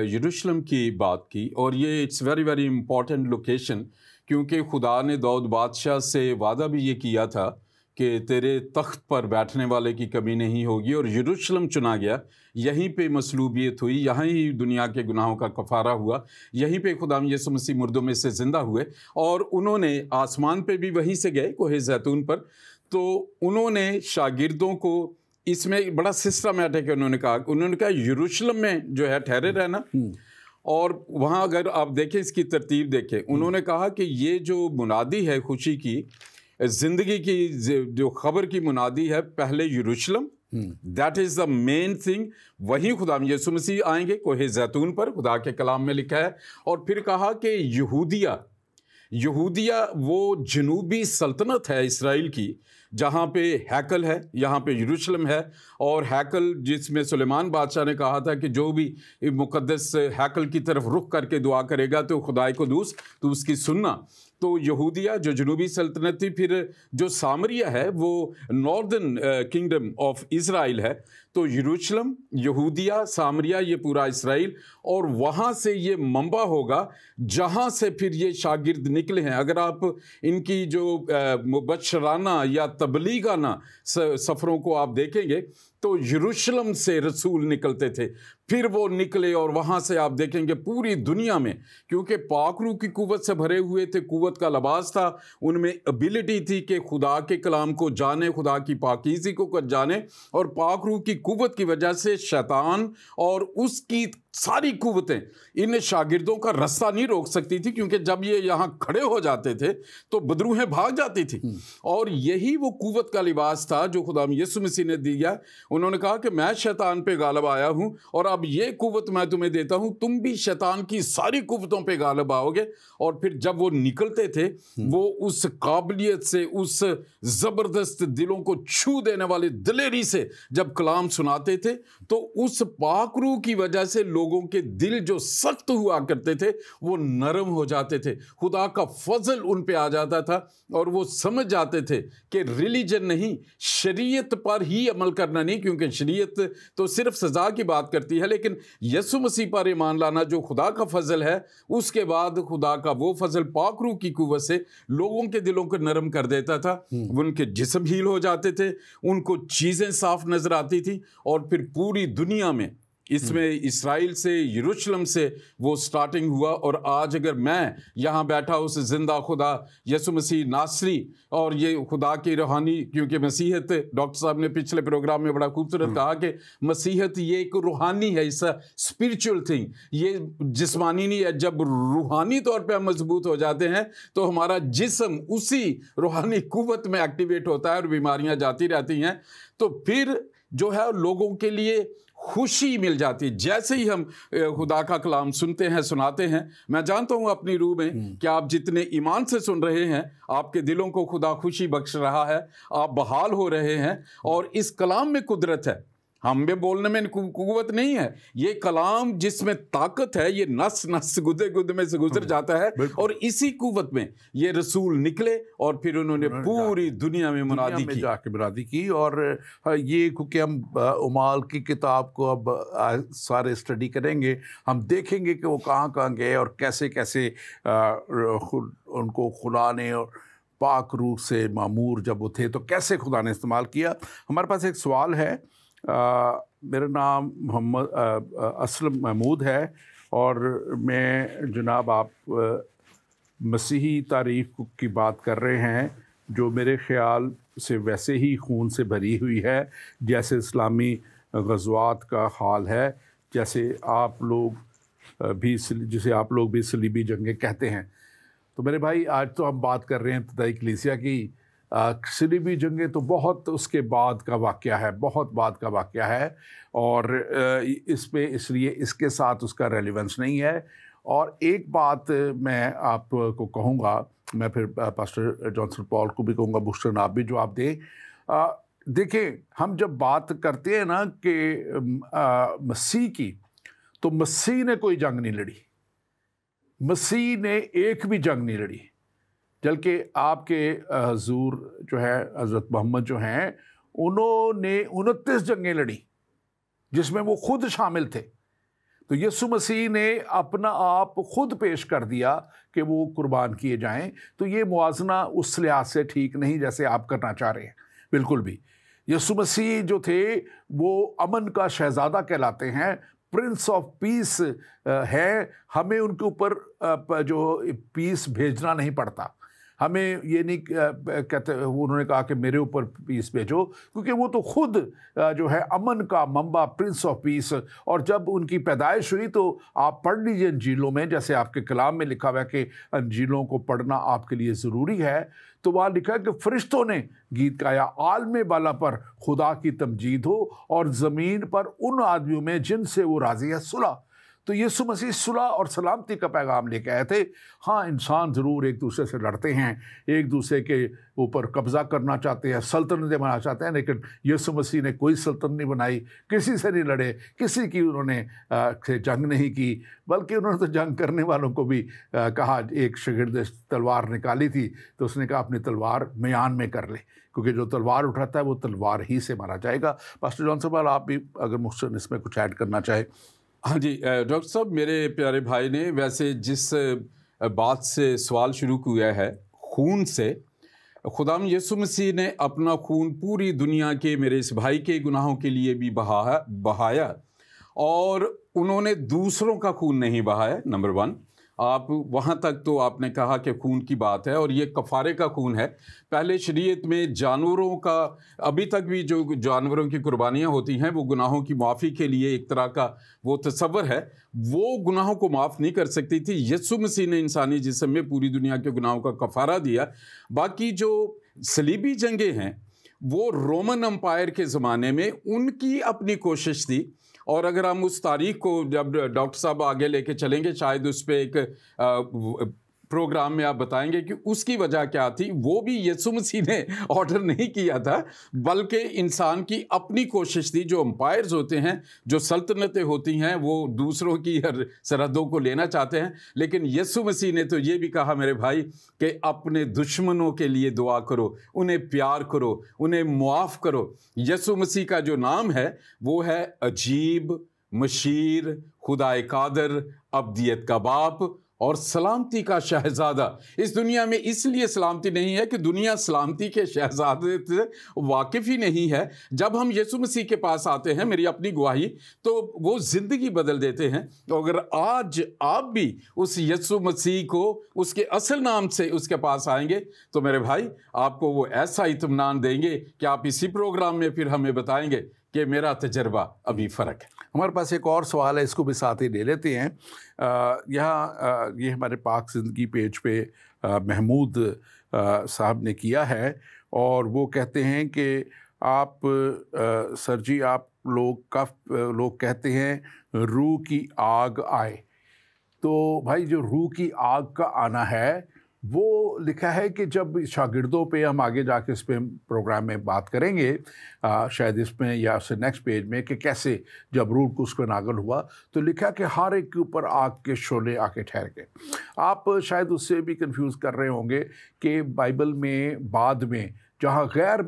यरूशलेम की बात की, और ये it's very very important location, क्योंकि खुदा ने दाऊद बादशाह से वादा भी ये किया था کہ تیرے تخت پر بیٹھنے والے کی کمی نہیں ہوگی، اور یروشلم چنا گیا، یہیں پہ مصلوبیت ہوئی، یہیں ہی دنیا کے گناہوں کا کفارہ ہوا، یہیں پہ خداوند یسوع مسیح مردوں میں سے زندہ ہوئے، اور انہوں نے آسمان پہ بھی وہیں سے گئے کوہ زیتون پر۔ تو انہوں نے شاگردوں کو اس میں بڑا سسٹمیٹک انہوں نے کہا یروشلم میں جو ہے ٹھہرے رہنا، اور وہاں اگر آپ دیکھیں اس کی ترتیب دیکھیں، انہوں نے کہا کہ یہ جو منادی ہے خوشی کی، زندگی کی جو خبر کی منادی ہے، پہلے یروشلم، that is the main thing, وہیں خدا یسوع مسیح آئیں گے کوہ زیتون پر، خدا کے کلام میں لکھا ہے۔ اور پھر کہا کہ یہودیہ وہ جنوبی سلطنت ہے اسرائیل کی، جہاں پہ ہیکل ہے، یہاں پہ یروشلم ہے، اور ہیکل جس میں سلیمان بادشاہ نے کہا تھا کہ جو بھی مقدس ہیکل کی طرف رخ کر کے دعا کرے گا تو خدائے قدوس تو اس کی سننا۔ تو یہودیہ جو جنوبی سلطنت تھی، پھر جو سامریہ ہے وہ ناردرن کنگڈم آف اسرائیل ہے، تو یروشلم، یہودیہ، سامریہ، یہ پورا اسرائیل، اور وہاں سے یہ منبع ہوگا جہاں سے پھر یہ شاگرد نکلے ہیں۔ اگر آپ ان کی جو مبشرانہ یا تبلیغانہ سفروں کو آپ دیکھیں گے تو یروشلم سے رسول نکلتے تھے، پھر وہ نکلے اور وہاں سے آپ دیکھیں گے پوری دنیا میں، کیونکہ پاک روح کی قوت سے بھرے ہوئے تھے، قوت کا لباس تھا ان میں، ابیلٹی تھی کہ خدا کے کلام کو جانے، خدا کی پاکیزی کو جانے، اور پاک روح کی قوت کی وجہ سے شیطان اور اس کی ساری قوتیں ان شاگردوں کا رستہ نہیں روک سکتی تھی، کیونکہ جب یہ یہاں کھڑے ہو جاتے تھے تو بدروہیں بھاگ جاتی تھی، اور یہی وہ قوت کا لباس تھا جو خدا یسوع مسیح نے دیا۔ انہوں نے کہا کہ میں شیطان پہ غالب آیا ہوں، اور اب یہ قوت میں تمہیں دیتا ہوں، تم بھی شیطان کی ساری قوتوں پہ غالب آؤ گے۔ اور پھر جب وہ نکلتے تھے، وہ اس قابلیت سے، اس زبردست دلوں کو چھو دینے والی دلیری سے جب کلام سناتے تھے، تو اس پاک روح کی وجہ سے لوگوں کے دل جو سخت ہوا کرتے تھے وہ نرم ہو جاتے تھے، خدا کا فضل ان پہ آ جاتا تھا، اور وہ سمجھ جاتے تھے کہ ریلیجن نہیں، شریعت پر ہی عمل کرنا نہیں، کیونکہ شریعت تو صرف سزا کی بات کرتی ہے، لیکن یسوع مسیح پر ایمان لانا جو خدا کا فضل ہے، اس کے بعد خدا کا وہ فضل پاک روح کی قوت سے لوگوں کے دلوں کو نرم کر دیتا تھا، ان کے جسم ہیل ہو جاتے تھے، ان کو چیزیں صاف نظر آتی تھی، اور پھر پوری دنیا میں اس میں اسرائیل سے، یروشلم سے وہ سٹارٹنگ ہوا۔ اور آج اگر میں یہاں بیٹھا اس زندہ خدا یسوع مسیح ناصری اور یہ خدا کی روحانی، کیونکہ مسیحت، ڈاکٹر صاحب نے پچھلے پروگرام میں بڑا خوبصورت کہا کہ مسیحت یہ ایک روحانی ہے، اس اسپریچول تھنگ، یہ جسمانی نہیں ہے۔ جب روحانی طور پہ ہم مضبوط ہو جاتے ہیں تو ہمارا جسم اسی روحانی قوت میں ایکٹیویٹ ہوتا ہے اور بیماریاں جاتی رہتی ہیں، تو پھر جو ہے لوگوں کے لیے خوشی مل جاتی ہے۔ جیسے ہی ہم خدا کا کلام سنتے ہیں، سناتے ہیں، میں جانتا ہوں اپنی روح میں کہ آپ جتنے ایمان سے سن رہے ہیں، آپ کے دلوں کو خدا خوشی بخش رہا ہے، آپ بحال ہو رہے ہیں، اور اس کلام میں قدرت ہے، ہم میں بولنے میں قوت نہیں ہے، یہ کلام جس میں طاقت ہے، یہ نس نس گدے گدے میں سے گزر جاتا ہے، اور اسی قوت میں یہ رسول نکلے اور پھر انہوں نے پوری دنیا میں منادی کی، جا کے منادی کی۔ اور یہ کیونکہ ہم اعمال کی کتاب کو اب سارے اسٹڈی کریں گے، ہم دیکھیں گے کہ وہ کہاں کہاں گئے اور کیسے کیسے ان کو خدا نے اور پاک روح سے معمور جب وہ تھے تو کیسے خدا نے استعمال کیا۔ ہمارے پاس ایک سوال ہے، میرا نام محمد اسلم محمود ہے، اور میں جناب آپ مسیحی تاریخ کی بات کر رہے ہیں جو میرے خیال سے ویسے ہی خون سے بھری ہوئی ہے جیسے اسلامی غزوات کا حال ہے، جیسے آپ لوگ بھی جسے آپ لوگ بھی صلیبی جنگیں کہتے ہیں۔ تو میرے بھائی آج تو ہم بات کر رہے ہیں ابتدائی کلیسیا کی، صلیبی جنگیں تو بہت اس کے بعد کا واقعہ ہے، بہت بعد کا واقعہ ہے، اور اس لیے اس کے ساتھ اس کا ریلیونس نہیں ہے۔ اور ایک بات میں آپ کو کہوں گا، میں پھر پاسٹر جانسن پال کو بھی کہوں گا بشرن آپ بھی جواب دیں۔ دیکھیں، ہم جب بات کرتے ہیں نا کہ مسیح کی، تو مسیح نے کوئی جنگ نہیں لڑی، مسیح نے ایک بھی جنگ نہیں لڑی، بلکہ آپ کے حضور جو ہے حضرت محمد جو ہیں، انہوں نے 29 جنگیں لڑی جس میں وہ خود شامل تھے۔ تو یسوع مسیح نے اپنا آپ خود پیش کر دیا کہ وہ قربان کیے جائیں، تو یہ موازنہ اس لحاظ سے ٹھیک نہیں جیسے آپ کرنا چاہ رہے ہیں۔ بالकुल भी। यीशु मसीह जो थे वो अमन का शहज़ादा कहलाते हैं, प्रिंस ऑफ पीस है। हमें उनके ऊपर जो पीस भेजना नहीं पड़ता। हमें ये नहीं कहते, उन्होंने कहा कि मेरे ऊपर पीस भेजो, क्योंकि वो तो खुद जो है अमन का मंबा, प्रिंस ऑफ पीस। और जब उनकी पैदाइश हुई तो आप पढ़ लीजिए अंजीलों में, जैसे आपके कलाम में लिखा हुआ है कि अंजीलों को पढ़ना आपके लिए ज़रूरी है, तो वहाँ लिखा है कि फरिश्तों ने गीत गाया, आलमे बाला पर खुदा की तमजीद हो और ज़मीन पर उन आदमियों में जिनसे वो राज़ी है सुलह। तो यीशु मसीह सुलह और सलामती का पैगाम लेके आए थे। हाँ, इंसान ज़रूर एक दूसरे से लड़ते हैं, एक दूसरे के ऊपर कब्ज़ा करना चाहते हैं, सल्तनतें बनाना चाहते हैं, लेकिन यीशु मसीह ने कोई सल्तनत नहीं बनाई, किसी से नहीं लड़े, किसी की उन्होंने से जंग नहीं की, बल्कि उन्होंने तो जंग करने वालों को भी कहा। एक शागिर्द ने तलवार निकाली थी तो उसने कहा अपनी तलवार म्यान में कर ले, क्योंकि जो तलवार उठाता है वो तलवार ही से मारा जाएगा। पास्टर जॉन साहब, आप भी अगर मुझसे इसमें कुछ ऐड करना चाहे। हाँ जी डॉक्टर साहब, मेरे प्यारे भाई ने वैसे जिस बात से सवाल शुरू किया है, खून से, खुदाम यीशु मसीह ने अपना खून पूरी दुनिया के मेरे इस भाई के गुनाहों के लिए भी बहाया, और उन्होंने दूसरों का खून नहीं बहाया। नंबर 1, आप वहाँ तक तो आपने कहा कि खून की बात है, और ये कफ़ारे का खून है। पहले शरीयत में जानवरों का, अभी तक भी जो जानवरों की कुर्बानियाँ होती हैं वो गुनाहों की माफ़ी के लिए एक तरह का वो तसव्वुर है, वो गुनाहों को माफ़ नहीं कर सकती थी। यीशु मसीह ने इंसानी जिस्म में पूरी दुनिया के गुनाहों का कफ़ारा दिया। बाकी जो सलीबी जंगें हैं वो रोमन एम्पायर के ज़माने में उनकी अपनी कोशिश थी, और अगर हम उस तारीख को जब डॉक्टर साहब आगे लेके चलेंगे, शायद उस पर एक प्रोग्राम में आप बताएंगे कि उसकी वजह क्या थी। वो भी यीशु मसीह ने ऑर्डर नहीं किया था, बल्कि इंसान की अपनी कोशिश थी। जो एम्पायर्स होते हैं, जो सल्तनतें होती हैं, वो दूसरों की सरहदों को लेना चाहते हैं, लेकिन यीशु मसीह ने तो ये भी कहा मेरे भाई कि अपने दुश्मनों के लिए दुआ करो, उन्हें प्यार करो, उन्हें मुआफ़ करो। यीशु मसीह का जो नाम है वो है अजीब, मशीर, खुदाए कादर, अब्दियत का बाप और सलामती का शहजादा। इस दुनिया में इसलिए सलामती नहीं है कि दुनिया सलामती के शहजादे से वाकिफ़ ही नहीं है। जब हम यीशु मसीह के पास आते हैं, मेरी अपनी गवाही, तो वो ज़िंदगी बदल देते हैं। तो अगर आज आप भी उस यीशु मसीह को उसके असल नाम से उसके पास आएंगे, तो मेरे भाई आपको वो ऐसा इत्मीनान देंगे कि आप इसी प्रोग्राम में फिर हमें बताएंगे कि मेरा तजर्बा अभी फ़र्क है। हमारे पास एक और सवाल है, इसको भी साथ ही ले लेते हैं। यहाँ ये हमारे पाक ज़िंदगी पेज पे महमूद साहब ने किया है, और वो कहते हैं कि आप सर जी, आप लोग कहते हैं रूह की आग आए। तो भाई, जो रूह की आग का आना है वो लिखा है कि जब शागिर्दों पे हम आगे जाके इस पे प्रोग्राम में बात करेंगे, शायद इसमें या उससे नेक्स्ट पेज में, कि कैसे जब रूह कुस पे नागल हुआ तो लिखा कि हर एक के ऊपर आग के शोले आके ठहर गए। आप शायद उससे भी कंफ्यूज कर रहे होंगे कि बाइबल में बाद में जहाँ गैर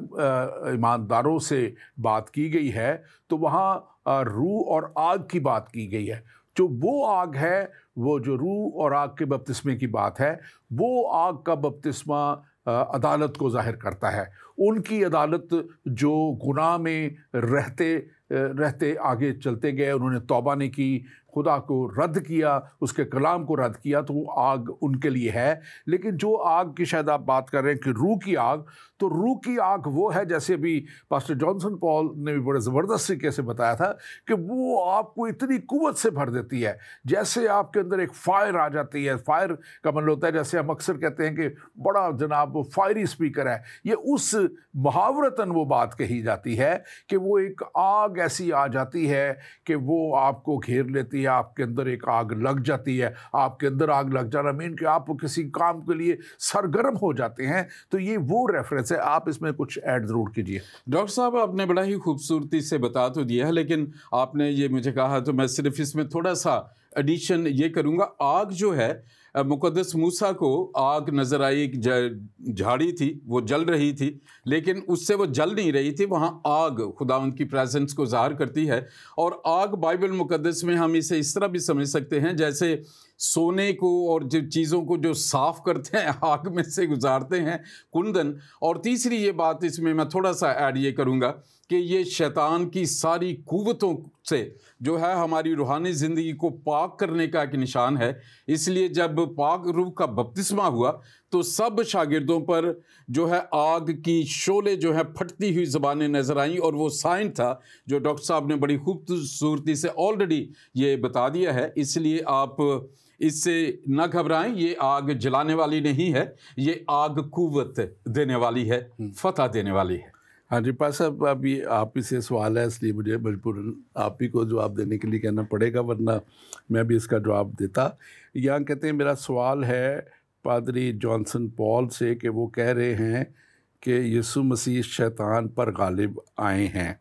ईमानदारों से बात की गई है तो वहाँ रूह और आग की बात की गई है। जो वो आग है, वो जो रूह और आग के बपतिस्मे की बात है, वो आग का बपतिस्मा अदालत को जाहिर करता है। उनकी अदालत जो गुनाह में रहते आगे चलते गए, उन्होंने तौबा नहीं की, खुदा को रद्द किया, उसके कलाम को रद्द किया, तो वो आग उनके लिए है। लेकिन जो आग की शायद आप बात कर रहे हैं कि रूह की आग, तो रूह की आग वो है, जैसे भी पास्टर जॉनसन पॉल ने भी बड़े ज़बरदस्त तरीके से बताया था, कि वो आपको इतनी कुव्वत से भर देती है, जैसे आपके अंदर एक फायर आ जाती है। फायर का मतलब होता है, जैसे हम अक्सर कहते हैं कि बड़ा जनाब वो फायरी स्पीकर है, ये उस मुहावरतन वो बात कही जाती है कि वो एक आग ऐसी आ जाती है कि वो आपको घेर लेती है, आपके अंदर एक आग लग जाती है। आपके अंदर आग लग जाना मीन कि आप किसी काम के लिए सरगर्म हो जाते हैं। तो ये वो रेफरेंस है। आप इसमें कुछ ऐड ज़रूर कीजिए। डॉक्टर साहब, आपने बड़ा ही खूबसूरती से बता तो दिया है, लेकिन आपने ये मुझे कहा तो मैं सिर्फ इसमें थोड़ा सा एडिशन ये करूँगा। आग जो है मुक़द्दस मूसा को आग नज़र आई, एक झाड़ी थी, वो जल रही थी, लेकिन उससे वो जल नहीं रही थी, वहाँ आग खुदावंद की प्रेजेंस को ज़ाहिर करती है। और आग बाइबल मुक़द्दस में हम इसे इस तरह भी समझ सकते हैं जैसे सोने को और जो चीज़ों को जो साफ़ करते हैं, आग में से गुजारते हैं कुंदन। और तीसरी ये बात इसमें मैं थोड़ा सा ऐड ये करूँगा कि ये शैतान की सारी कुव्वतों से जो है हमारी रूहानी ज़िंदगी को पाक करने का एक निशान है। इसलिए जब पाक रूह का बपतिस्मा हुआ तो सब शागिर्दों पर जो है आग की शोले जो है फटती हुई ज़बानें नज़र आईं, और वो साइन था जो डॉक्टर साहब ने बड़ी खूबसूरती से ऑलरेडी ये बता दिया है। इसलिए आप इससे न घबराएं, ये आग जलाने वाली नहीं है, ये आग कुव्वत देने वाली है, फतह देने वाली है। हाँ जी पास साहब, अभी आप ही से सवाल है, इसलिए मुझे मजबूरन आप ही को जवाब देने के लिए कहना पड़ेगा, वरना मैं भी इसका जवाब देता। यहाँ कहते हैं मेरा सवाल है पादरी जॉनसन पॉल से कि वो कह रहे हैं कि यीशु मसीह शैतान पर गालिब आए हैं,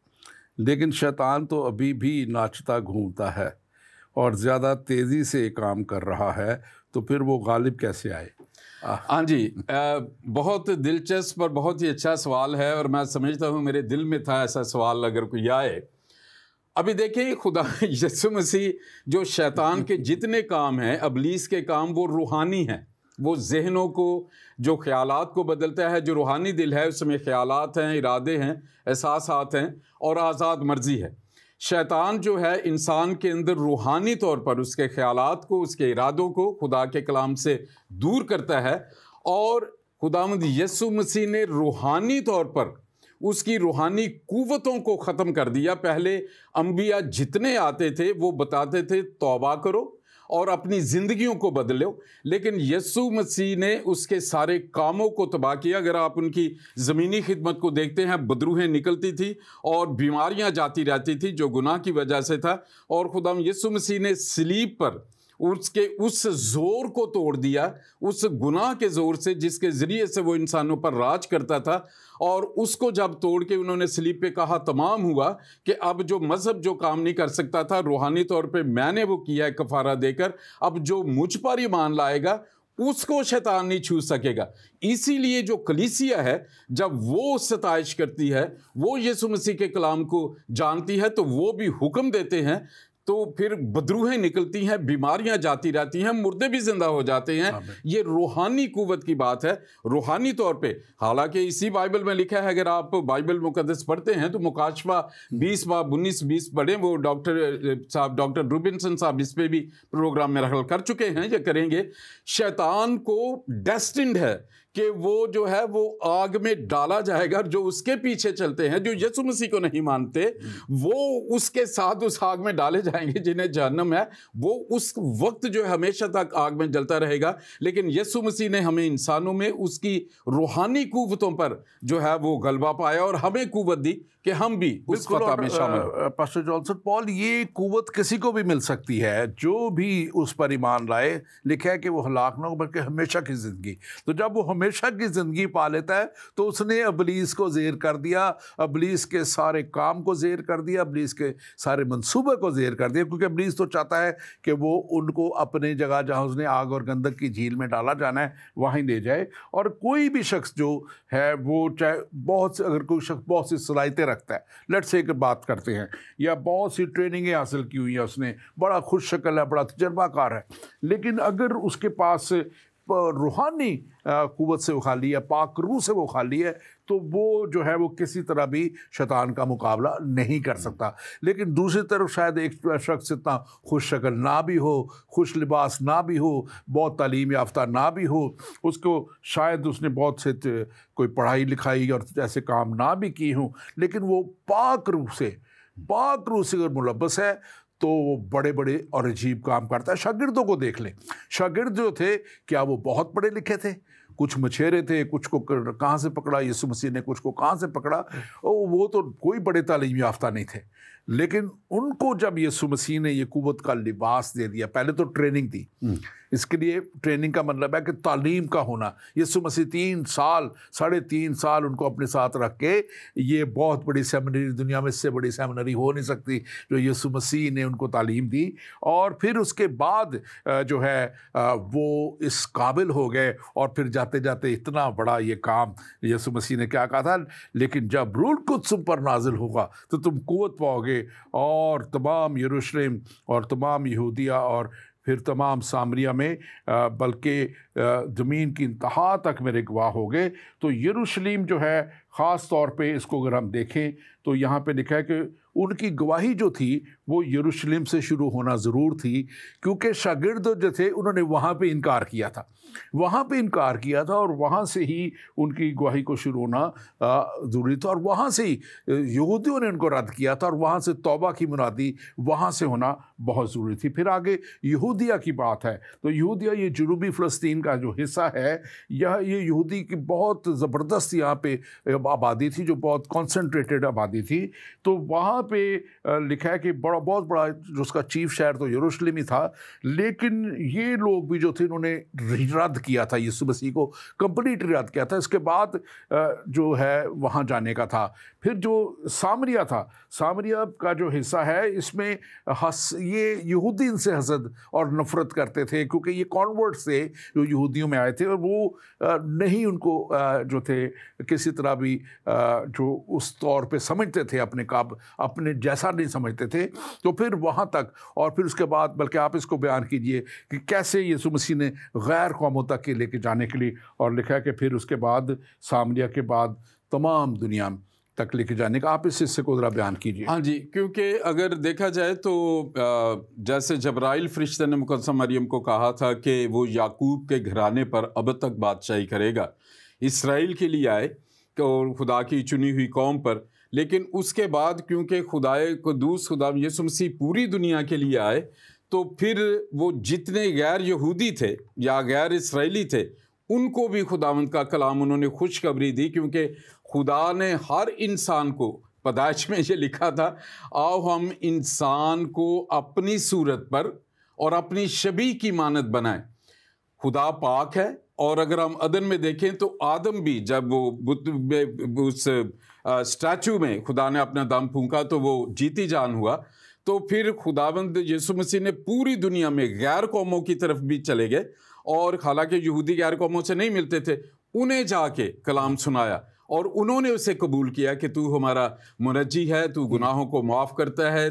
लेकिन शैतान तो अभी भी नाचता घूमता है और ज़्यादा तेज़ी से काम कर रहा है, तो फिर वो गालिब कैसे आए? हाँ जी, बहुत दिलचस्प और बहुत ही अच्छा सवाल है, और मैं समझता हूँ मेरे दिल में था ऐसा सवाल अगर कोई आए। अभी देखिए, खुदा यीशु मसीह जो शैतान के जितने काम हैं, इब्लीस के काम, वो रूहानी हैं। वो जहनों को, जो ख्यालात को बदलता है, जो रूहानी दिल है उसमें ख्यालात हैं, इरादे हैं, एहसासात हैं और आज़ाद मर्जी है। शैतान जो है इंसान के अंदर रूहानी तौर पर उसके ख्यालात को, उसके इरादों को खुदा के कलाम से दूर करता है, और खुदावंद यीशु मसीह ने रूहानी तौर पर उसकी रूहानी कुव्वतों को ख़त्म कर दिया। पहले अंबिया जितने आते थे वो बताते थे तौबा करो और अपनी ज़िंदगियों को बदलो, लेकिन यीशु मसीह ने उसके सारे कामों को तबाह किया। अगर आप उनकी ज़मीनी खिदमत को देखते हैं, बदरूहें निकलती थी और बीमारियां जाती रहती थी जो गुनाह की वजह से था, और खुदा यीशु मसीह ने सलीब पर उसके उस ज़ोर को तोड़ दिया, उस गुनाह के ज़ोर से जिसके ज़रिए से वो इंसानों पर राज करता था, और उसको जब तोड़ के उन्होंने सलीब पे कहा तमाम हुआ कि अब जो मज़हब जो काम नहीं कर सकता था, रूहानी तौर पे मैंने वो किया है कफ़ारा देकर, अब जो मुझ पर ईमान लाएगा उसको शैतान नहीं छू सकेगा। इसीलिए जो कलीसिया है, जब वो सताइश करती है, वो यीशु मसीह के कलाम को जानती है, तो वो भी हुक्म देते हैं, तो फिर बदरूहें निकलती हैं, बीमारियां जाती रहती हैं, मुर्दे भी जिंदा हो जाते हैं। ये रूहानी कुव्वत की बात है, रूहानी तौर पे। हालांकि इसी बाइबल में लिखा है, अगर आप बाइबल मुकद्दस पढ़ते हैं तो मुकाशवा 20 बाब 19-20 पढ़ें, वो डॉक्टर रूबिनसन साहब इस पे भी प्रोग्राम में रखल कर चुके हैं, ये करेंगे। शैतान को डेस्टिन्ड है कि वो जो है वो आग में डाला जाएगा। जो उसके पीछे चलते हैं, जो यीशु मसीह को नहीं मानते, वो उसके साथ उस आग में डाले जाएंगे जिन्हें जहन्नम है। वो उस वक्त जो है हमेशा तक आग में जलता रहेगा। लेकिन यीशु मसीह ने हमें इंसानों में उसकी रूहानी कुव्वतों पर जो है वो गलबा पाया और हमें कुव्वत दी कि हम भी उस फतह में शामिल हो। पास्टर जॉनसन पॉल, ये कुव्वत किसी को भी मिल सकती है जो भी उस पर ईमान लाए। लिखा है कि वो हलाक ना हो बल्कि हमेशा की ज़िंदगी। तो जब वो हमेशा की ज़िंदगी पा लेता है तो उसने इब्लीस को ज़ेर कर दिया, इब्लीस के सारे काम को ज़ेर कर दिया, इब्लीस के सारे मंसूबे को ज़ेर कर दिया, क्योंकि इब्लीस तो चाहता है कि वो उनको अपने जगह जहाँ उसने आग और गंधक की झील में डाला जाना है वहीं ले जाए। और कोई भी शख्स जो है वो चाहे बहुत से, अगर कोई शख्स बहुत सी सलाहियतें रखता है, लेट्स से एक बात करते हैं, या बहुत सी ट्रेनिंगें हासिल की हुई है, उसने बड़ा खुश शक्ल है, बड़ा तजर्बाकार है, लेकिन अगर उसके पास रूहानी कुव्वत से वो खाली है, पाक रूह से वो खाली है, तो वो जो है वो किसी तरह भी शैतान का मुकाबला नहीं कर सकता। लेकिन दूसरी तरफ शायद एक शख्स इतना खुश शक्ल ना भी हो, खुश लिबास ना भी हो, बहुत तालीम याफ्ता ना भी हो, उसको शायद उसने बहुत से कोई पढ़ाई लिखाई और ऐसे काम ना भी किए हों, लेकिन वो पाक रूह से अगर मुलब्बस है तो वो बड़े बड़े और अजीब काम करता है। शागिर्दों को देख लें, शागिर्द जो थे, क्या वो बहुत पढ़े लिखे थे? कुछ मछेरे थे, कुछ को कहाँ से पकड़ा यीशु मसीह ने, कुछ को कहाँ से पकड़ा, वो तो कोई बड़े तालीम याफ्ता नहीं थे, लेकिन उनको जब यीशु मसीह ने ये कुव्वत का लिबास दे दिया, पहले तो ट्रेनिंग दी, इसके लिए ट्रेनिंग का मतलब है कि तालीम का होना। यीशु मसीह 3.5 साल उनको अपने साथ रख के, ये बहुत बड़ी सेमिनरी, दुनिया में इससे बड़ी सेमिनरी हो नहीं सकती जो यीशु मसीह ने उनको तालीम दी, और फिर उसके बाद जो है वो इस काबिल हो गए, और फिर जाते जाते इतना बड़ा ये काम यीशु मसीह ने क्या कहा था, लेकिन जब रूह कुद्स तुम पर नाजिल होगा तो तुम कुव्वत पाओगे, और तमाम यरूशलेम और तमाम यहूदिया और फिर तमाम सामरिया में, बल्कि ज़मीन की इंतहा तक मेरे गवाह हो गए। तो यरूशलेम जो है ख़ास तौर पे, इसको अगर हम देखें तो यहाँ पे लिखा है कि उनकी गवाही जो थी वो यरूशलेम से शुरू होना ज़रूर थी, क्योंकि शागिर्द जो थे उन्होंने वहाँ पे इनकार किया था, और वहाँ से ही उनकी गवाही को शुरू होना ज़रूरी था, और वहाँ से ही यहूदियों ने उनको रद्द किया था, और वहाँ से तौबा की मुनादी वहाँ से होना बहुत ज़रूरी थी। फिर आगे यहूदिया की बात है, तो यहूदिया ये जनूबी फ़लस्तीन का जो हिस्सा है, ये यहूदी की बहुत ज़बरदस्त यहाँ पे आबादी थी, जो बहुत कॉन्सेंट्रेटेड आबादी थी। तो वहाँ पे लिखा है कि बहुत बड़ा जो उसका चीफ शहर तो यरूशलेम ही था, लेकिन ये लोग भी जो थे इन्होंने रद्द किया था, यीशु मसीह को कंप्लीटली रद्द किया था। इसके बाद जो है वहाँ जाने का था। फिर जो सामरिया था, सामरिया का जो हिस्सा है, इसमें ये यहूदी इनसे हसद और नफ़रत करते थे, क्योंकि ये कॉन्वर्ट्स थे जो यहूदियों में आए थे, और वो नहीं उनको जो थे किसी तरह भी जो उस तौर पे समझते थे, अपने जैसा नहीं समझते थे। तो फिर वहाँ तक, और फिर उसके बाद, बल्कि आप इसको बयान कीजिए कि कैसे यीशु मसीह ने गैर कौमों तक के लेके जाने के लिए, और लिखा है कि फिर उसके बाद सामरिया के बाद तमाम दुनिया तक लेके जाने का। आप इस हिस्से को ज़रा बयान कीजिए। हाँ जी, क्योंकि अगर देखा जाए तो जैसे जब्राइल फरिश्ते ने मुकद्दस मरियम को कहा था कि वो याकूब के घराने पर अब तक बादशाही करेगा, इसराइल के लिए आए और खुदा की चुनी हुई कौम पर, लेकिन उसके बाद क्योंकि खुदाए कुद्दूस खुदा यीशु मसीह पूरी दुनिया के लिए आए, तो फिर वो जितने गैर यहूदी थे या गैर इसराइली थे, उनको भी खुदावंद का कलाम उन्होंने खुशखबरी दी, क्योंकि खुदा ने हर इंसान को, पैदाइश में ये लिखा था, आओ हम इंसान को अपनी सूरत पर और अपनी शबीह की मानत बनाएं। खुदा पाक है, और अगर हम अदन में देखें तो आदम भी जब वो उस स्टैचू में खुदा ने अपना दम फूंका तो वो जीती जान हुआ। तो फिर खुदावंद यीशु मसीह ने पूरी दुनिया में गैर कौमों की तरफ भी चले गए, और हालांकि यहूदी गैर कौमों से नहीं मिलते थे, उन्हें जाके कलाम सुनाया, और उन्होंने उसे कबूल किया कि तू हमारा मुनज्जी है, तू गुनाहों को माफ़ करता है,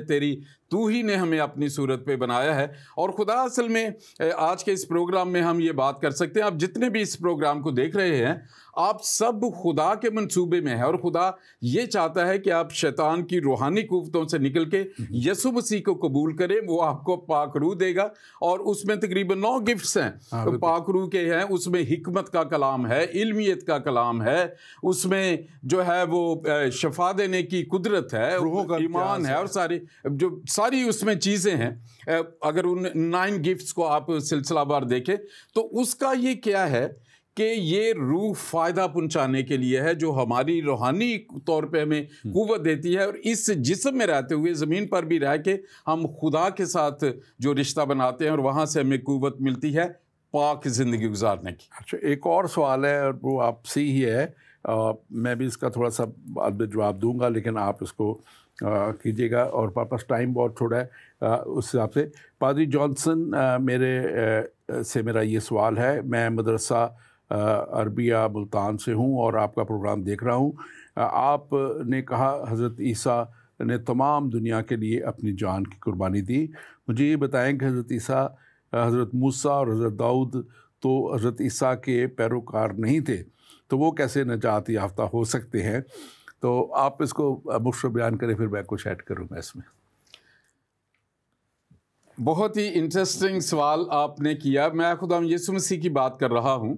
तू ही ने हमें अपनी सूरत पे बनाया है। और खुदा असल में आज के इस प्रोग्राम में हम ये बात कर सकते हैं, आप जितने भी इस प्रोग्राम को देख रहे हैं, आप सब खुदा के मंसूबे में हैं, और खुदा ये चाहता है कि आप शैतान की रूहानी कुव्वतों से निकल के यीशु मसीह को कबूल करें। वो आपको पाक रूह देगा, और उसमें तकरीबन 9 गिफ्ट्स हैं तो पाक रूह के हैं। उसमें हिकमत का कलाम है, इल्मियत का कलाम है, उसमें जो है वो शफा देने की कुदरत है, ईमान है, और सारी उसमें चीज़ें हैं। अगर उन 9 गिफ्ट्स को आप सिलसिलावार देखें तो उसका ये क्या है कि ये रूह फ़ायदा पहुंचाने के लिए है, जो हमारी रूहानी तौर पे हमें कुव्वत देती है, और इस जिस्म में रहते हुए ज़मीन पर भी रह के हम खुदा के साथ जो रिश्ता बनाते हैं, और वहाँ से हमें कुव्वत मिलती है पाक ज़िंदगी गुजारने की। अच्छा, एक और सवाल है, और वो आपसे ही है, मैं भी इसका थोड़ा सा बाद में जवाब दूंगा, लेकिन आप इसको कीजिएगा, और पास टाइम बहुत थोड़ा है उस हिसाब से। पादरी जॉनसन, मेरा ये सवाल है, मैं मदरसा अरबिया मुल्तान से हूँ और आपका प्रोग्राम देख रहा हूँ। आपने कहा हज़रत ईसा ने तमाम दुनिया के लिए अपनी जान की कुर्बानी दी। मुझे ये बताएं कि हज़रत ईसा, हज़रत मूसा और हज़रत दाऊद तो हज़रत ईसा के पैरोकार नहीं थे, तो वो कैसे नजात याफ्ता हो सकते हैं? तो आप इसको मुफ्त बयान करें, फिर मैं कुछ ऐड करूँगा इसमें। बहुत ही इंटरेस्टिंग सवाल आपने किया। मैं खुदा यीशु मसीह की बात कर रहा हूँ,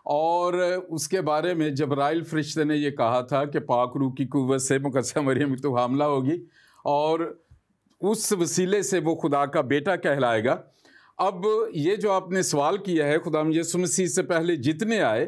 और उसके बारे में जब्राइल फरिश्ते ने ये कहा था कि पाक रूह की कुव्वत से मुकद्दस मरियम तो हामला होगी, और उस वसीले से वो खुदा का बेटा कहलाएगा। اب یہ جو آپ نے سوال کیا ہے خدا یسوع مسیح سے پہلے جتنے آئے،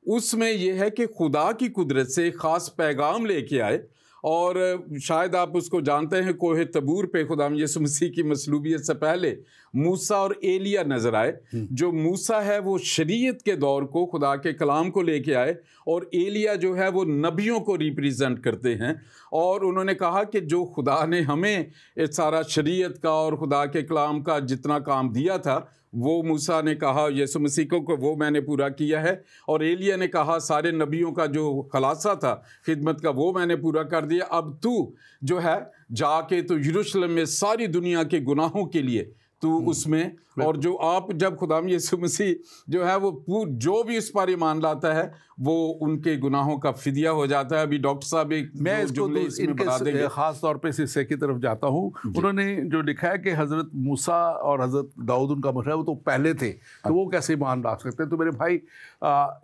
اس میں یہ ہے کہ خدا کی قدرت سے ایک خاص پیغام لے کے آئے، اور شاید آپ اس کو جانتے ہیں، کوہ طبور پہ خدا یسوع مسیح کی مصلوبیت سے پہلے موسیٰ اور ایلیاہ نظر آئے۔ جو موسیٰ ہے وہ شریعت کے دور کو، خدا کے کلام کو لے کے آئے، اور ایلیاہ جو ہے وہ نبیوں کو ریپریزنٹ کرتے ہیں، اور انہوں نے کہا کہ جو خدا نے ہمیں سارا شریعت کا اور خدا کے کلام کا جتنا کام دیا تھا، وہ موسیٰ نے کہا یسوع مسیح کو وہ میں نے پورا کیا ہے، اور ایلیاہ نے کہا سارے نبیوں کا جو خلاصہ تھا خدمت کا وہ میں نے پورا کر دیا، اب تو جو ہے جا کے تو یروشلم میں ساری دنیا کے گناہوں کے لیے تو اس میں، اور جو آپ جب خدا یسوع مسیح جو ہے وہ جو بھی اس پر ایمان لاتا ہے وہ ان کے گناہوں کا فدیہ ہو جاتا ہے۔ ابھی ڈاکٹر صاحب ایک میں اس کو ان کے خاص طور پہ اس حصے کی طرف جاتا ہوں۔ انہوں نے جو لکھا ہے کہ حضرت موسیٰ اور حضرت داؤد ان کا مشہور ہے، وہ تو پہلے تھے، تو وہ کیسے ایمان لا سکتے ہیں؟ تو میرے بھائی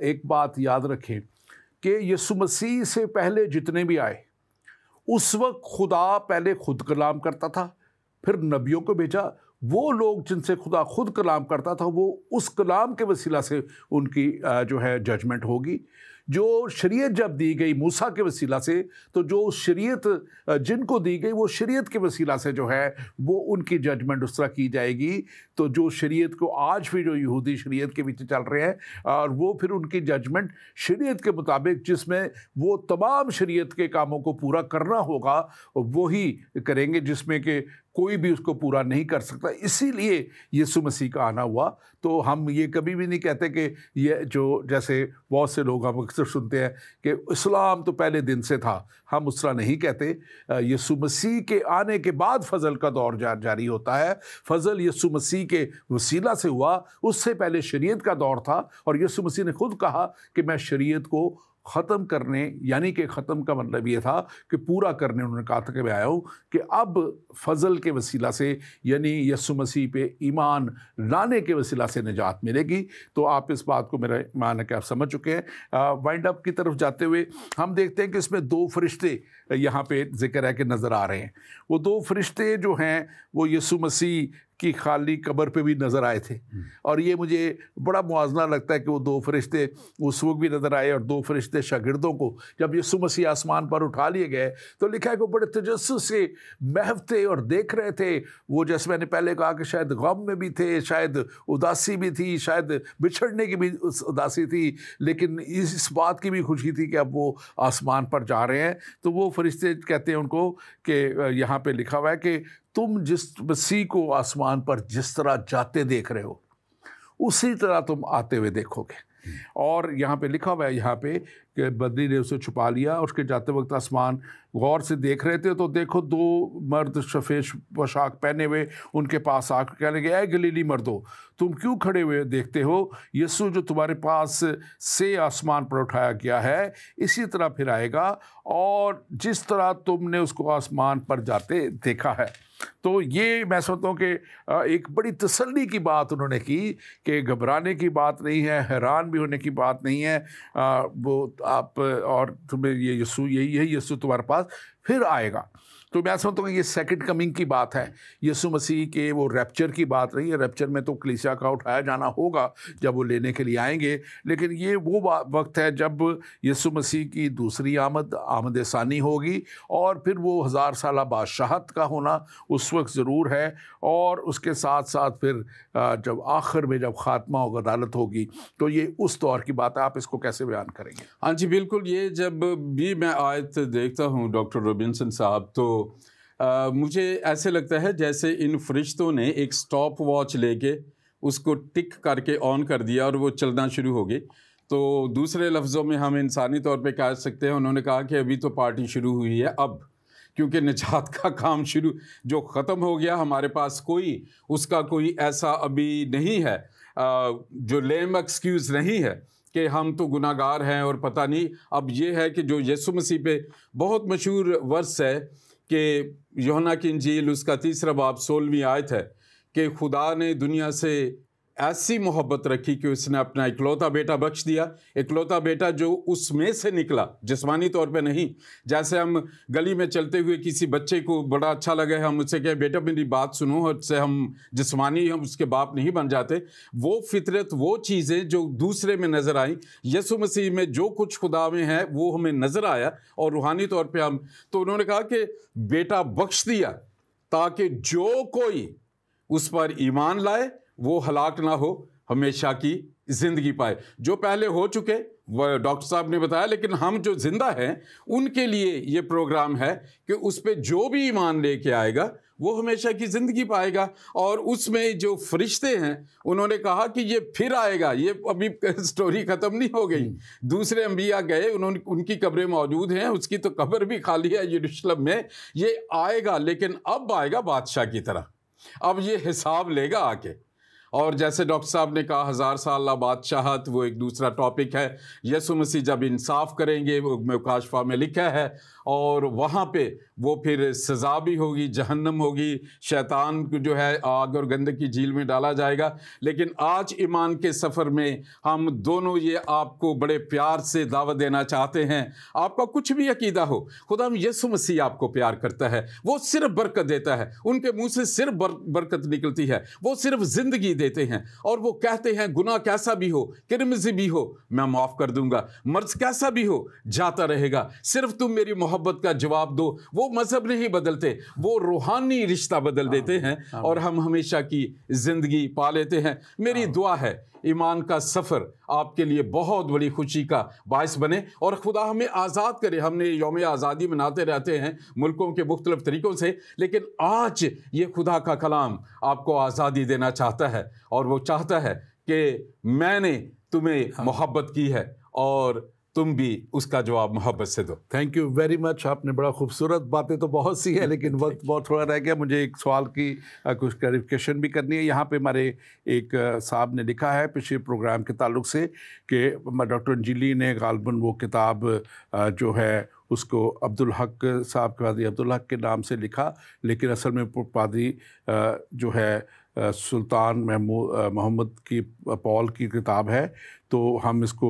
ایک بات یاد رکھیں کہ یسوع مسیح سے پہلے جتنے بھی آئے، اس وقت خدا پہلے خود کلام کرتا تھا، پھر نبیوں کو بھیجا۔ وہ لوگ جن سے خدا خود کلام کرتا تھا، وہ اس کلام کے وسیلہ سے ان کی جو ہے ججمنٹ ہوگی۔ جو شریعت جب دی گئی موسیٰ کے وسیلہ سے، تو جو شریعت جن کو دی گئی وہ شریعت کے وسیلہ سے جو ہے وہ ان کی ججمنٹ اس طرح کی جائے گی۔ تو جو شریعت کو آج بھی جو یہودی شریعت کے پیچھے چل رہے ہیں، اور وہ پھر ان کی ججمنٹ شریعت کے مطابق، جس میں وہ تمام شریعت کے کاموں کو پورا کرنا ہوگا، وہی کریں گے، جس میں کہ کوئی بھی اس کو پورا نہیں کر سکتا۔ اسی لیے یسوع مسیح کا آنا ہوا۔ تو ہم یہ کبھی بھی نہیں کہتے کہ یہ جو جیسے بہت سے لوگ ہم اکثر سنتے ہیں کہ اسلام تو پہلے دن سے تھا، ہم اس طرح نہیں کہتے۔ یسوع مسیح کے آنے کے بعد فضل کا دور جاری ہوتا ہے۔ فضل یسوع مسیح کے وسیلہ سے ہوا، اس سے پہلے شریعت کا دور تھا، اور یسوع مسیح نے خود کہا کہ میں شریعت کو ختم کرنے، یعنی کہ ختم کا مطلب یہ تھا کہ پورا کرنے، انہوں نے کہا تھا کہ میں آیا ہوں کہ اب فضل کے وسیلہ سے، یعنی یسوع مسیح پہ ایمان لانے کے وسیلہ سے نجات ملے گی۔ تو آپ اس بات کو، میرا ایمان ہے کہ آپ سمجھ چکے ہیں۔ وائنڈ اپ کی طرف جاتے ہوئے ہم دیکھتے ہیں کہ اس میں 2 فرشتے یہاں پہ ذکر ہے کہ نظر آ رہے ہیں۔ وہ 2 فرشتے جو ہیں وہ یسوع مسیح کی خالی قبر پہ بھی نظر آئے تھے، اور یہ مجھے بڑا موازنہ لگتا ہے کہ وہ 2 فرشتے اس وقت بھی نظر آئے، اور 2 فرشتے شاگردوں کو جب یسوع مسیح آسمان پر اٹھا لیے گئے تو لکھا ہے کہ وہ بڑے تجسس سے محوتے اور دیکھ رہے تھے۔ وہ جیسے میں نے پہلے کہا کہ شاید غم میں بھی تھے، شاید اداسی بھی تھی، شاید بچھڑنے کی بھی اداسی تھی، لیکن اس بات کی بھی خوشی تھی کہ اب وہ آسمان پر جا رہے ہیں۔ تو وہ فرشتے کہتے ہیں ان کو کہ یہاں پہ لکھا ہوا ہے کہ تم جس مسیح کو آسمان پر جس طرح جاتے دیکھ رہے ہو، اسی طرح تم آتے ہوئے دیکھو گے۔ اور یہاں پہ لکھا ہوا ہے یہاں پہ کہ بدری نے اسے چھپا لیا، اس کے جاتے وقت آسمان غور سے دیکھ رہے تھے، تو دیکھو 2 مرد سفید پوشاک پہنے ہوئے ان کے پاس آ کر کہنے لگے، اے گلیلی مردو، تم کیوں کھڑے ہوئے دیکھتے ہو؟ یسوع جو تمہارے پاس سے آسمان پر اٹھایا گیا ہے، اسی طرح پھر آئے گا، اور جس طرح تم نے اس کو آسمان پر جاتے دیکھا ہے۔ تو یہ میں سمجھتا ہوں کہ ایک بڑی تسلی کی بات انہوں نے کی، کہ گھبرانے کی بات نہیں ہے، حیران بھی ہونے کی بات نہیں ہے۔ وہ آپ اور تمہیں یہ یسوع، یہی یسوع تمہارے پاس پھر آئے گا۔ تو میں سمجھتا ہوں کہ یہ سیکنڈ کمنگ کی بات ہے، یسوع مسیح کے وہ ریپچر کی بات نہیں ہے۔ ریپچر میں تو کلیسیا کا اٹھایا جانا ہوگا جب وہ لینے کے لیے آئیں گے، لیکن یہ وہ وقت ہے جب یسوع مسیح کی دوسری آمد ثانی ہوگی، اور پھر وہ 1000 سالہ بادشاہت کا ہونا اس وقت ضرور ہے، اور اس کے ساتھ ساتھ پھر جب آخر میں جب خاتمہ ہوگا، عدالت ہوگی، تو یہ اس دور کی بات ہے۔ آپ اس کو کیسے بیان کریں گے؟ ہاں جی بالکل، یہ جب بھی میں آیت دیکھتا ہوں ڈاکٹر روبنسن صاحب، تو مجھے ایسے لگتا ہے جیسے ان فرشتوں نے ایک سٹاپ واچ لے کے اس کو ٹک کر کے آن کر دیا اور وہ چلنا شروع ہو گئی۔ تو دوسرے لفظوں میں ہم انسانی طور پہ کہہ سکتے ہیں، انہوں نے کہا کہ ابھی تو پارٹی شروع ہوئی ہے، اب کیونکہ نجات کا کام شروع جو ختم ہو گیا، ہمارے پاس اس کا کوئی ایسا ابھی نہیں ہے جو لیم ایکسکیوز نہیں ہے کہ ہم تو گناہ گار ہیں اور پتہ نہیں۔ اب یہ ہے کہ جو یسوع مسیح پہ بہت مشہور ورس ہے کہ یوحنا کی انجیل اس کا 3 باب 16 آیت ہے کہ خدا نے دنیا سے ऐसी मोहब्बत रखी कि उसने अपना इकलौता बेटा बख्श दिया, इकलौता बेटा जो उसमें से निकला, जिस्मानी तौर पे नहीं। जैसे हम गली में चलते हुए किसी बच्चे को बड़ा अच्छा लगे, हम उससे कहें बेटा मेरी बात सुनो, और से हम जिस्मानी हम उसके बाप नहीं बन जाते। वो फितरत, वो चीज़ें जो दूसरे में नज़र आई, यसु मसीह में जो कुछ खुदा में है वो हमें नज़र आया, और रूहानी तौर पर हम, तो उन्होंने कहा कि बेटा बख्श दिया ताकि जो कोई उस पर ईमान लाए वो हलाक ना हो, हमेशा की ज़िंदगी पाए। जो पहले हो चुके वो डॉक्टर साहब ने बताया, लेकिन हम जो ज़िंदा हैं उनके लिए ये प्रोग्राम है कि उस पे जो भी ईमान लेके आएगा वो हमेशा की ज़िंदगी पाएगा। और उसमें जो फरिश्ते हैं उन्होंने कहा कि ये फिर आएगा, ये अभी स्टोरी ख़त्म नहीं हो गई। दूसरे अंबिया गए, उन्होंने, उनकी कब्रें मौजूद हैं, उसकी तो कब्र भी खाली है यरूशलेम में। ये आएगा, लेकिन अब आएगा बादशाह की तरह, अब ये हिसाब लेगा आके। और जैसे डॉक्टर साहब ने कहा 1000 साल बादशाहत, वो एक दूसरा टॉपिक है। यसु मसीह जब इंसाफ करेंगे, वो मुकाशफा में लिखा है, और वहाँ पे वो फिर सज़ा भी होगी, जहन्नम होगी, शैतान को जो है आग और गंधक की झील में डाला जाएगा। लेकिन आज ईमान के सफ़र में हम दोनों ये आपको बड़े प्यार से दावत देना चाहते हैं। आपका कुछ भी अकीदा हो, खुदा यसु मसीह आपको प्यार करता है, वो सिर्फ बरकत देता है, उनके मुँह से सिर्फ बरकत निकलती है, वो सिर्फ ज़िंदगी देते हैं। और वो कहते हैं गुनाह कैसा भी हो, किरमिज़ी भी हो, मैं माफ़ कर दूंगा, मर्ज़ कैसा भी हो जाता रहेगा, सिर्फ तुम मेरी मोहब्बत का जवाब दो। वो मजहब नहीं बदलते, वो रूहानी रिश्ता बदल देते हैं, और हम हमेशा की ज़िंदगी पा लेते हैं। मेरी दुआ है ईमान का सफ़र आपके लिए बहुत बड़ी खुशी का बायस बने, और खुदा हमें आज़ाद करे। हमने यौम आज़ादी मनाते रहते हैं मुल्कों के मुख्तलिफ तरीक़ों से, लेकिन आज ये खुदा का कलाम आपको आज़ादी देना चाहता है, और वो चाहता है कि मैंने तुम्हें मोहब्बत की है और तुम भी उसका जवाब मोहब्बत से दो। Thank you very much. आपने बड़ा खूबसूरत, बातें तो बहुत सी है, लेकिन वक्त बहुत थोड़ा रह गया। मुझे एक सवाल की कुछ क्लैरिफिकेशन भी करनी है। यहाँ पे हमारे एक साहब ने लिखा है पिछले प्रोग्राम के ताल्लुक से कि डॉक्टर अंजली ने गालबन वो किताब जो है उसको अब्दुल हक साहब के पादरी अब्दुल हक के नाम से लिखा, लेकिन असल में पादरी जो है सुल्तान मोहम्मद की पॉल की किताब है। तो हम इसको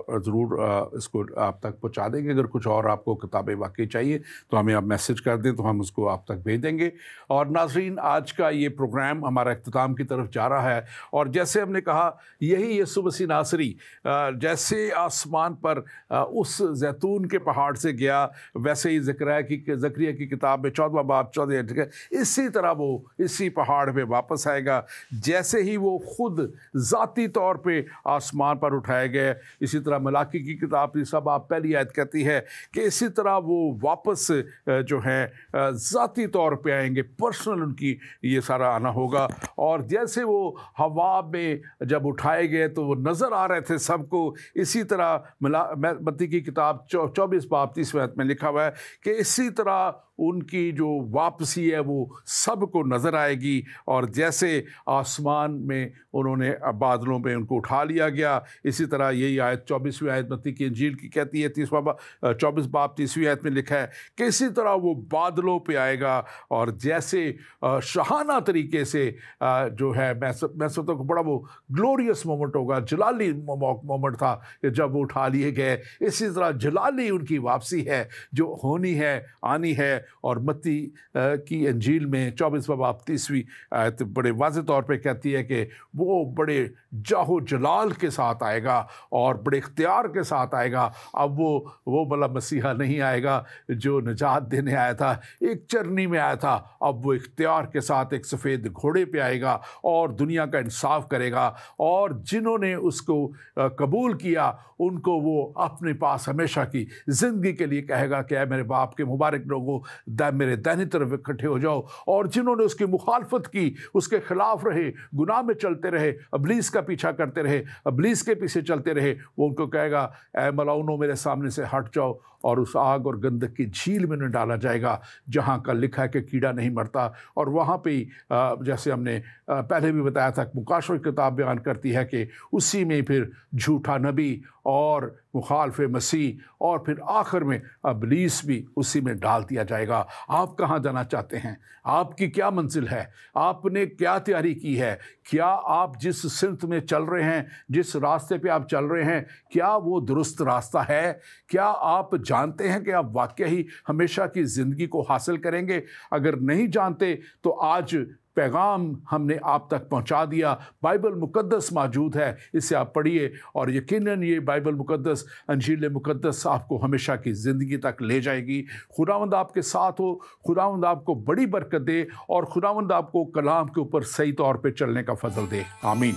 ज़रूर इसको आप तक पहुंचा देंगे। अगर कुछ और आपको किताबें वाकई चाहिए तो हमें आप मैसेज कर दें, तो हम उसको आप तक भेज देंगे। और नाज़रीन, आज का ये प्रोग्राम हमारा इख्तिताम की तरफ जा रहा है, और जैसे हमने कहा यही यसु मसीह नासरी जैसे आसमान पर उस जैतून के पहाड़ से गया, वैसे ही ज़करिया की किताब में 14वां बाब 14 इसी तरह वो इसी पहाड़ पर वापस आएगा। जैसे ही वो खुद ज़ाती तौर पर आसमान पर उठाए गए, इसी तरह मलाकी की किताब की सब आप पहली आयत कहती है कि इसी तरह वो वापस जो है ज़ाती तौर पे आएंगे, पर्सनल उनकी ये सारा आना होगा। और जैसे वो हवा में जब उठाए गए तो वो नज़र आ रहे थे सबको, इसी तरह मत्ती की किताब 24 बाब 30 आयत में लिखा हुआ है कि इसी तरह उनकी जो वापसी है वो सबको नज़र आएगी। और जैसे आसमान में उन्होंने बादलों में उनको उठा लिया गया, इसी तरह यही आयत 24वीं आयत मत्ती की इंजील की कहती है, 24 बाब 30वीं आयत में लिखा है कि इसी तरह वो बादलों पे आएगा। और जैसे शाहाना तरीके से जो है मैं समझता हूँ बड़ा वो ग्लोरियस मोमेंट होगा, जलाली मोमेंट था जब वो उठा लिए गए, इसी तरह जलाली उनकी वापसी है जो होनी है, आनी है। और मत्ती की इंजील में 24 बाब 30वीं आयत बड़े वाज़ेह तौर पे कहती है कि वो बड़े जाहो जलाल के साथ आएगा और बड़े इख्तियार के साथ आएगा। अब वो भला मसीहा नहीं आएगा जो निजात देने आया था, एक चरनी में आया था, अब वो इख्तियार के साथ एक सफ़ेद घोड़े पे आएगा और दुनिया का इंसाफ करेगा। और जिन्होंने उसको कबूल किया उनको वो अपने पास हमेशा की ज़िंदगी के लिए कहेगा कि मेरे बाप के मुबारक लोगों मेरे दाहिनी तरफ इकट्ठे हो जाओ। और जिन्होंने उसकी मुखालफत की, उसके खिलाफ रहे, गुनाह में चलते रहे, इब्लीस का पीछा करते रहे, इब्लीस के पीछे चलते रहे, वो उनको कहेगा ऐ मलाउनो मेरे सामने से हट जाओ, और उस आग और गंधक की झील में उन्हें डाला जाएगा जहाँ का लिखा है कि कीड़ा नहीं मरता। और वहाँ पे जैसे हमने पहले भी बताया था, मुकाशफा की किताब बयान करती है कि उसी में फिर झूठा नबी और मुखालफ मसीह, और फिर आखिर में इब्लीस भी उसी में डाल दिया जाएगा। आप कहाँ जाना चाहते हैं? आपकी क्या मंजिल है? आपने क्या तैयारी की है? क्या आप जिस सिमत में चल रहे हैं, जिस रास्ते पे आप चल रहे हैं, क्या वो दुरुस्त रास्ता है? क्या आप जानते हैं कि आप वाकई ही हमेशा की ज़िंदगी को हासिल करेंगे? अगर नहीं जानते तो आज पैगाम हमने आप तक पहुंचा दिया। बाइबल मुकद्दस मौजूद है, इसे आप पढ़िए और यकीनन ये बाइबल मुकद्दस, अंजील मुकद्दस आपको हमेशा की ज़िंदगी तक ले जाएगी। खुदावंद आपके साथ हो, खुदावंद आपको बड़ी बरकत दे और खुदावंद आपको कलाम के ऊपर सही तौर पे चलने का फजल दे। आमीन।